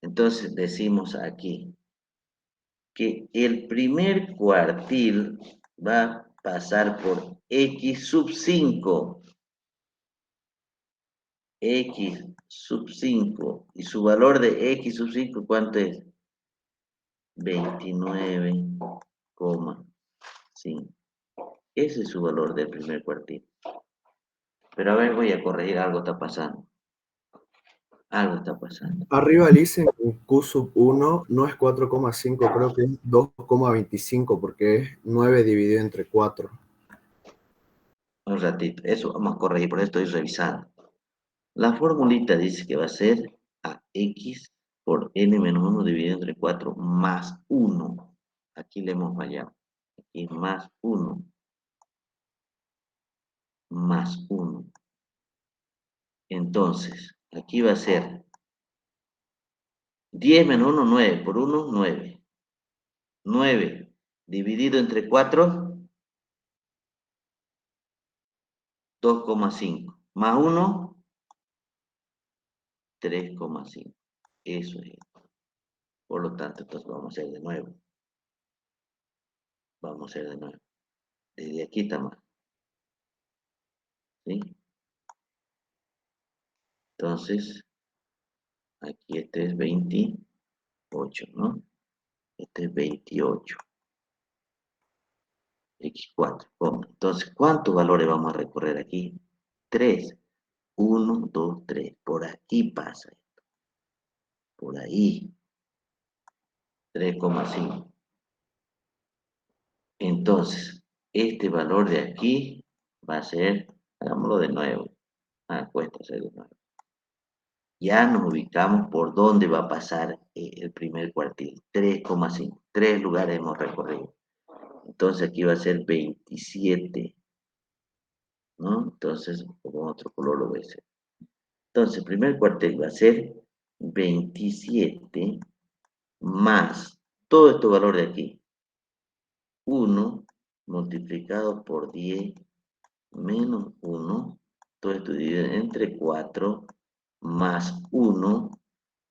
Entonces, decimos aquí que el primer cuartil va a pasar por x sub 5. X sub 5. ¿Y su valor de x sub 5 cuánto es? 29,5. Ese es su valor del primer cuartil. Pero a ver, voy a corregir, algo está pasando. Algo está pasando. Arriba dicen que Q sub 1 no es 4,5, creo que es 2,25 porque es 9 dividido entre 4. Un ratito. Eso vamos a corregir, por eso estoy revisando. La formulita dice que va a ser a x por n menos 1 dividido entre 4 más 1. Aquí le hemos fallado. Aquí más 1. Más 1. Entonces, aquí va a ser 10 menos 1, 9. Por 1, 9. 9 dividido entre 4, 2,5. Más 1, 3,5. Eso es. Por lo tanto, entonces vamos a hacer de nuevo. Vamos a hacer de nuevo. Desde aquí está mal. ¿Sí? Entonces, aquí este es 28, ¿no? Este es 28. X4. Entonces, ¿cuántos valores vamos a recorrer aquí? 3. 1, 2, 3. Por aquí pasa esto. Por ahí. 3,5. Entonces, este valor de aquí va a ser, hagámoslo de nuevo. Cuesta hacer de nuevo. Ya nos ubicamos por dónde va a pasar el primer cuartil. 3,5. 3 lugares hemos recorrido. Entonces aquí va a ser 27. ¿No? Entonces, con otro color lo voy a hacer. Entonces, el primer cuartil va a ser 27 más todo este valor de aquí. 1 multiplicado por 10 menos 1. Todo esto dividido entre 4 más 1.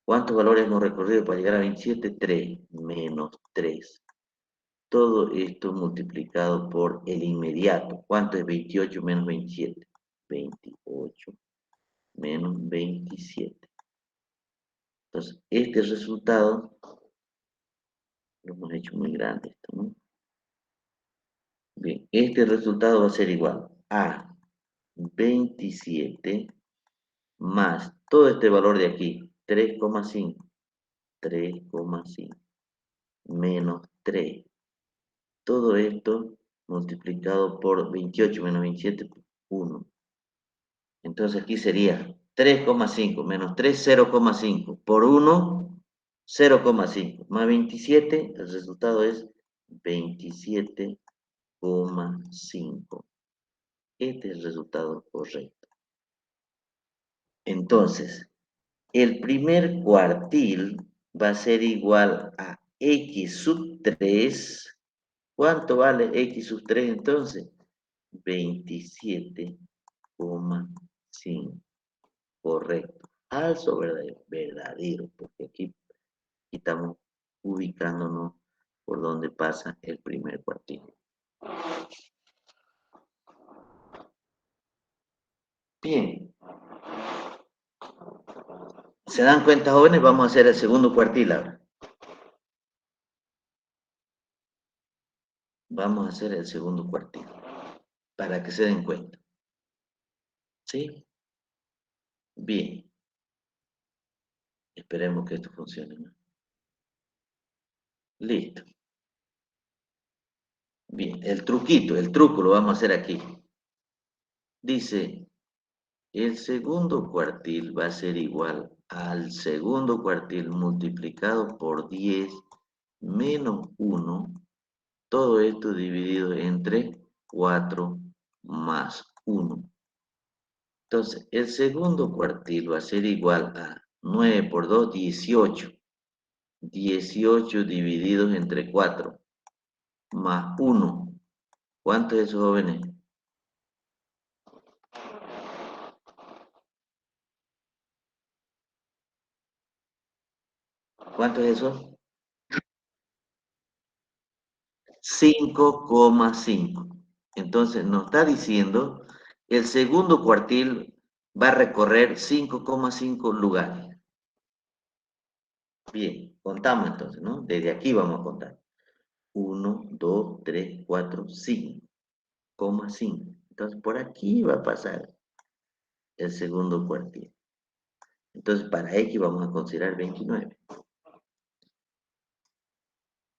¿Cuántos valores hemos recorrido para llegar a 27? 3 menos 3. Todo esto multiplicado por el inmediato. ¿Cuánto es 28 menos 27? 28 menos 27. Entonces, este resultado, lo hemos hecho muy grande esto, ¿no? Bien, este resultado va a ser igual a 27 más todo este valor de aquí, 3,5. 3,5 menos 3. Todo esto multiplicado por 28 menos 27, 1. Entonces aquí sería 3,5 menos 3, 0,5. Por 1, 0,5. Más 27, el resultado es 27,5. Este es el resultado correcto. Entonces, el primer cuartil va a ser igual a x sub 3. ¿Cuánto vale x sub 3 entonces? 27,5. Correcto. Falso, verdadero. Verdadero, porque aquí estamos ubicándonos por donde pasa el primer cuartil. Bien. ¿Se dan cuenta, jóvenes? Vamos a hacer el segundo cuartil ahora. Vamos a hacer el segundo cuartil, para que se den cuenta. ¿Sí? Bien. Esperemos que esto funcione, ¿no? Listo. Bien, el truco lo vamos a hacer aquí. Dice, el segundo cuartil va a ser igual al segundo cuartil multiplicado por 10 menos 1, todo esto dividido entre 4 más 1. Entonces, el segundo cuartil va a ser igual a 9 por 2, 18. 18 divididos entre 4 más 1. ¿Cuánto es eso, jóvenes? ¿Cuánto es eso? 5,5. Entonces nos está diciendo que el segundo cuartil va a recorrer 5,5 lugares. Bien, contamos entonces, ¿no? Desde aquí vamos a contar. 1, 2, 3, 4, 5,5. Entonces por aquí va a pasar el segundo cuartil. Entonces para X vamos a considerar 29.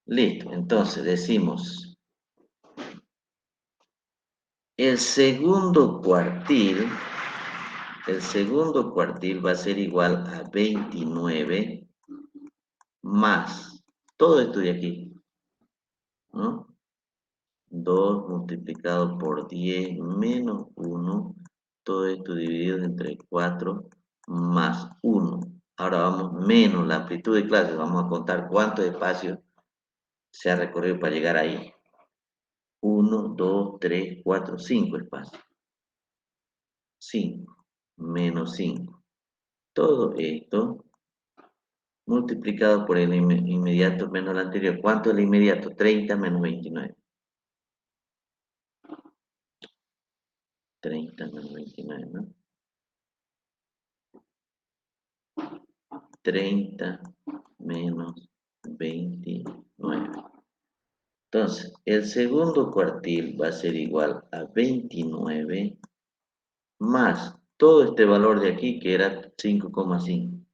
Listo, entonces decimos, el segundo cuartil va a ser igual a 29 más todo esto de aquí, ¿no? 2 multiplicado por 10 menos 1, todo esto dividido entre 4 más 1. Ahora vamos menos la amplitud de clase, vamos a contar cuánto espacio se ha recorrido para llegar ahí. 1, 2, 3, 4, 5 espacios. 5 menos 5. Todo esto multiplicado por el inmediato menos el anterior. ¿Cuánto es el inmediato? 30 menos 29. 30 menos 29, ¿no? 30 menos 29. Entonces, el segundo cuartil va a ser igual a 29 más todo este valor de aquí que era 5,5.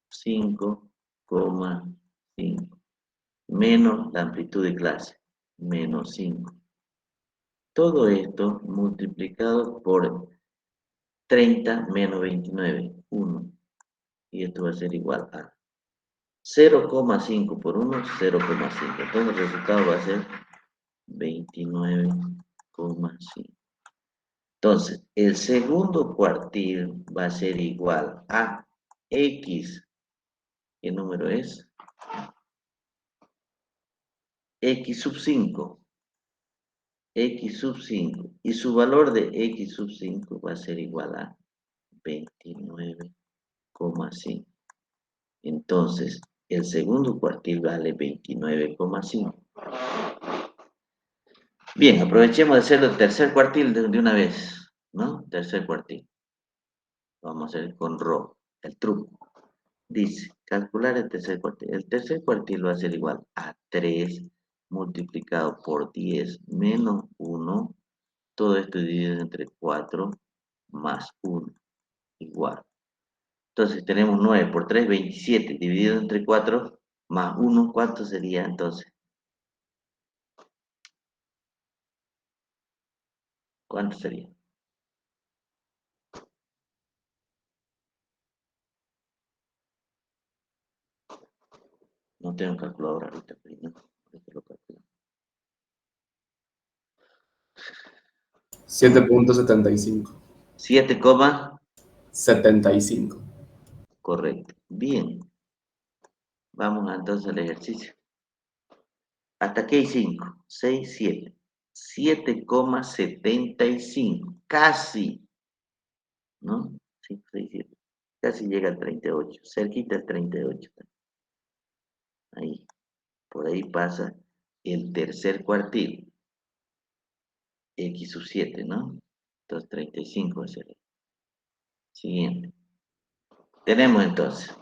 5,5 menos la amplitud de clase, menos 5. Todo esto multiplicado por 30 menos 29, 1. Y esto va a ser igual a 0,5 por 1, 0,5. Entonces el resultado va a ser 29,5. Entonces, el segundo cuartil va a ser igual a X. ¿Qué número es? X sub 5. X sub 5. Y su valor de X sub 5 va a ser igual a 29,5. Entonces, el segundo cuartil vale 29,5. Bien, aprovechemos de hacer el tercer cuartil de una vez, ¿no? Tercer cuartil. Vamos a hacer con RO, el truco. Dice, calcular el tercer cuartil. El tercer cuartil va a ser igual a 3 multiplicado por 10 menos 1. Todo esto dividido entre 4 más 1, igual. Entonces tenemos 9 por 3, 27, dividido entre 4 más 1, ¿cuánto sería entonces? ¿Cuánto sería? No tengo calculadora ahorita, pero no, ahorita lo calculo. 7.75. 7, 75. correcto. Bien. Vamos entonces al ejercicio. Hasta aquí hay 5, 6, 7. 7,75. Casi. ¿No? 5, 6, 7. Casi llega al 38. Cerquita al 38. Ahí. Por ahí pasa el tercer cuartil. X sub 7, ¿no? Entonces 35 va a ser. Siguiente. Tenemos entonces.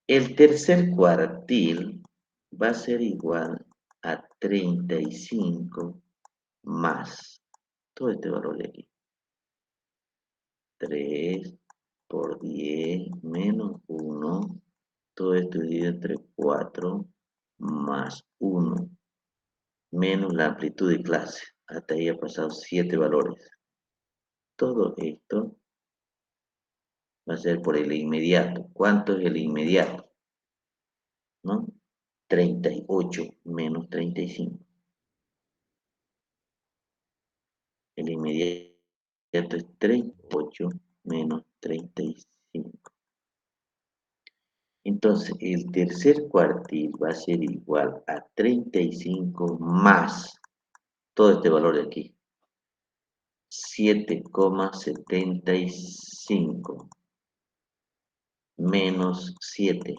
El tercer cuartil va a ser igual a 35 más todo este valor de aquí. 3 por 10 menos 1. Todo esto dividido entre 4 más 1. Menos la amplitud de clase. Hasta ahí ha pasado 7 valores. Todo esto va a ser por el inmediato. ¿Cuánto es el inmediato? ¿No? 38 menos 35. El inmediato es 38 menos 35. Entonces, el tercer cuartil va a ser igual a 35 más todo este valor de aquí. 7,75 menos 7.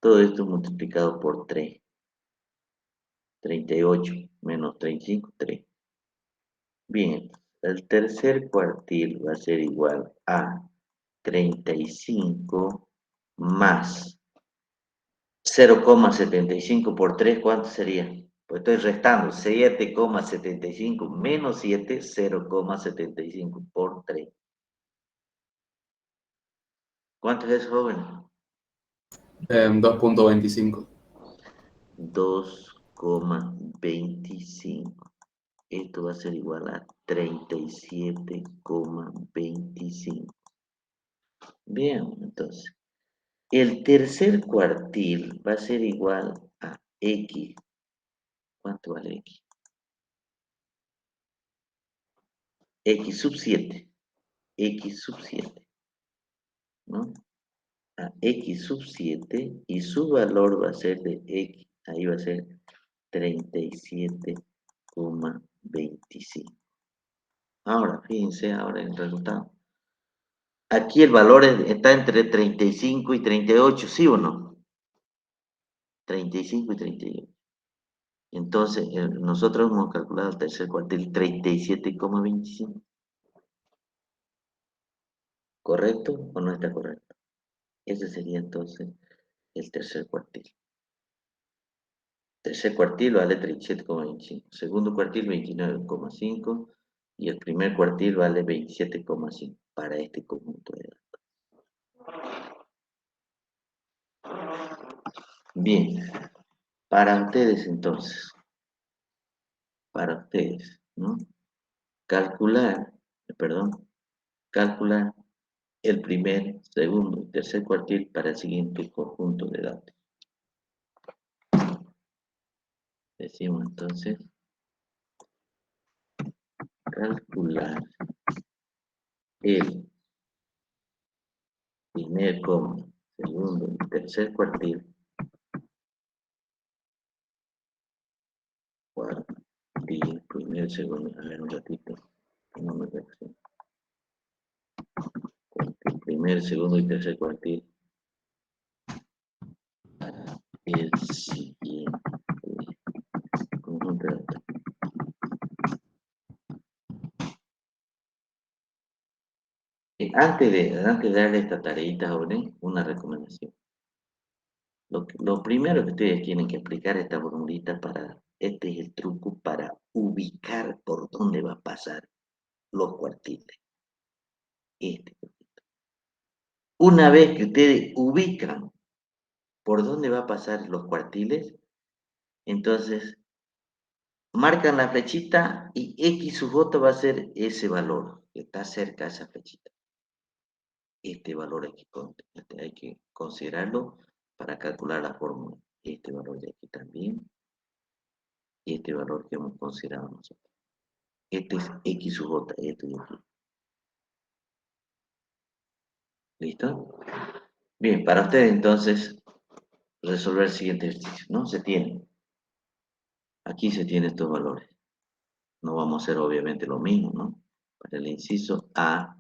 Todo esto multiplicado por 3. 38 menos 35, 3. Bien, el tercer cuartil va a ser igual a 35 más 0,75 por 3, ¿cuánto sería? Pues estoy restando 7,75 menos 7, 0,75 por 3. ¿Cuánto es eso, joven? 2.25. 2,25. Esto va a ser igual a 37,25. Bien, entonces, el tercer cuartil va a ser igual a X. ¿Cuánto vale X? X sub 7. X sub 7. ¿No? A X sub 7 y su valor va a ser de X. Ahí va a ser 37,25. Ahora, fíjense ahora en el resultado. Aquí el valor está entre 35 y 38, ¿sí o no? 35 y 38. Entonces, nosotros hemos calculado el tercer cuartil 37,25. ¿Correcto o no está correcto? Ese sería entonces el tercer cuartil. Tercer cuartil vale 37,25. Segundo cuartil 29,5. Y el primer cuartil vale 27,5 para este conjunto de datos. Bien, para ustedes entonces, ¿no? Calcular el primer, segundo y tercer cuartil para el siguiente conjunto de datos. Decimos entonces, calcular el primer, segundo y tercer cuartil primer, segundo, a ver un ratito, que no me reacciona. El primer, segundo y tercer cuartil para el siguiente conjunto de datos. Antes de darle esta tareita, jóvenes, una recomendación. Lo primero que ustedes tienen que aplicar esta formulita este es el truco para ubicar por dónde va a pasar los cuartiles. Una vez que ustedes ubican por dónde va a pasar los cuartiles, entonces marcan la flechita y X sub J va a ser ese valor que está cerca de esa flechita. Este valor hay que considerarlo para calcular la fórmula. Este valor de aquí también. Y este valor que hemos considerado nosotros. Este es X sub J, este de aquí. ¿Listo? Bien, para ustedes entonces, resolver el siguiente ejercicio, ¿no? Aquí se tienen estos valores. No vamos a hacer obviamente lo mismo, ¿no? Para el inciso A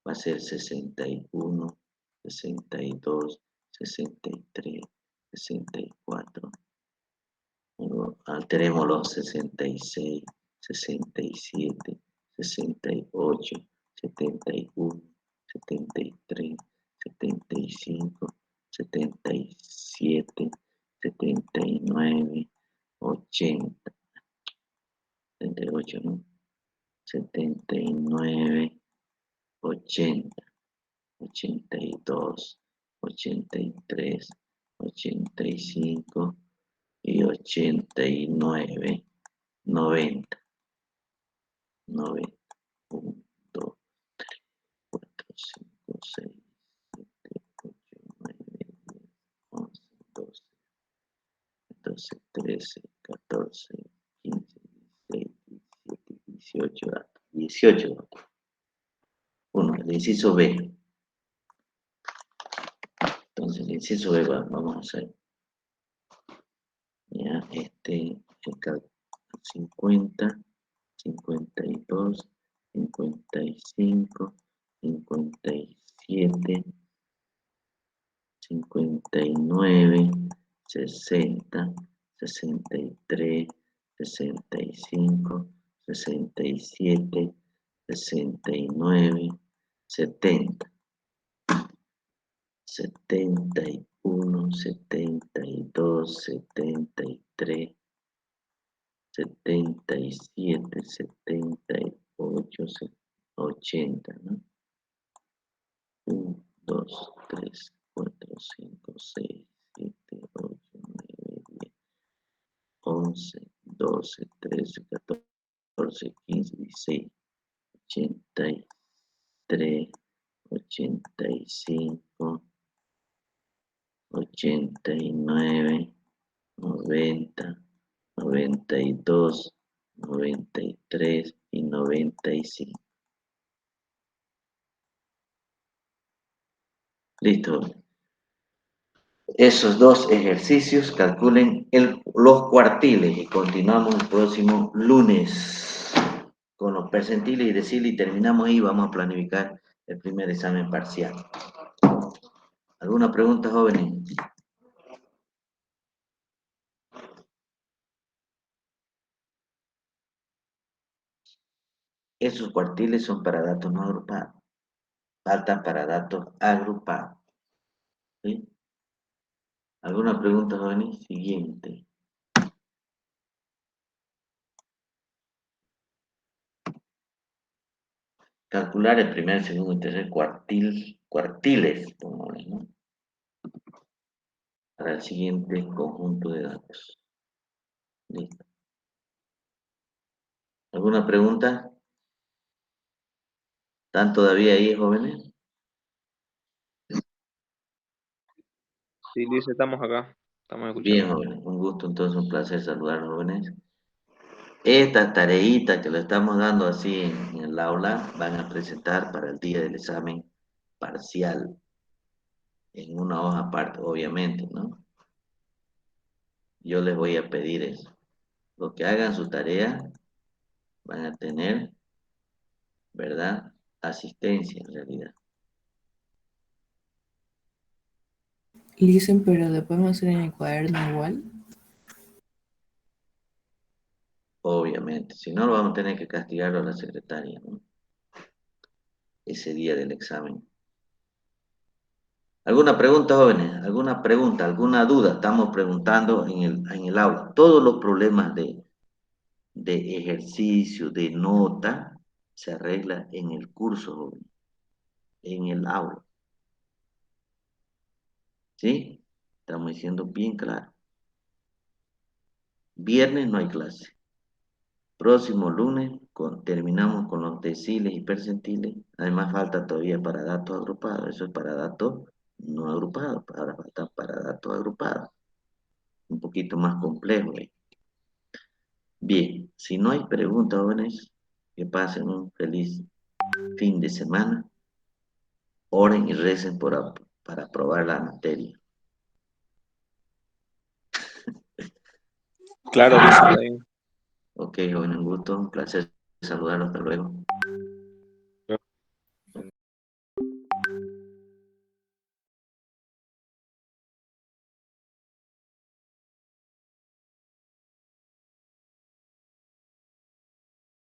va a ser 61, 62, 63, 64. Luego alteremos los 66, 67, 68, 71, 73, 75, 77, 79, 80, 78, ¿no? 79, 80, 82, 83, 85 y 89, 90, 90, 1, 2, 3, 4, 18 datos. 18 datos. 1, el inciso B. Entonces, el inciso B vamos a hacer. Ya, el 50, 52, 55, 57, 59, 60, 63, 65, 67, 69, 70, 71, 72, 73, 77, 78, 80, ¿no? 1, 2, 3, 4, 5, 6, 7, 8, 9, 10, 11, 12, 13, 14, 15, 16, 83, 85, 89, 90, 92, 93 y 95. Listo. Esos dos ejercicios calculen los cuartiles y continuamos el próximo lunes con los percentiles y deciles y terminamos ahí. Vamos a planificar el primer examen parcial. ¿Alguna pregunta, jóvenes? Esos cuartiles son para datos no agrupados. Faltan para datos agrupados. ¿Sí? ¿Alguna pregunta, jóvenes? Siguiente. Calcular el primer, segundo y tercer cuartiles, pongámosle, ¿no? Para el siguiente conjunto de datos. Listo. ¿Alguna pregunta? ¿Están todavía ahí, jóvenes? Sí, dice, estamos acá. Estamos escuchando. Bien, jóvenes. Un gusto, entonces, un placer saludar, jóvenes. Esta tareita que le estamos dando así en el aula van a presentar para el día del examen parcial en una hoja aparte, obviamente, ¿no? Yo les voy a pedir eso. Los que hagan su tarea van a tener, ¿verdad? Asistencia en realidad. Dicen, pero lo podemos hacer en el cuaderno igual. Obviamente. Si no, lo vamos a tener que castigar a la secretaria, ¿no? Ese día del examen. ¿Alguna pregunta, jóvenes? ¿Alguna pregunta? ¿Alguna duda? Estamos preguntando en el aula. Todos los problemas de ejercicio, de nota, se arregla en el curso, jóvenes. En el aula. ¿Sí? Estamos diciendo bien claro. Viernes no hay clase. Próximo lunes terminamos con los deciles y percentiles. Además falta todavía para datos agrupados. Eso es para datos no agrupados. Ahora falta para datos agrupados. Un poquito más complejo. Bien, si no hay preguntas, jóvenes, que pasen un feliz fin de semana. Oren y recen para aprobar la materia. Claro, dice. Ok, jóvenes, un gusto, un placer saludarlos. Hasta luego.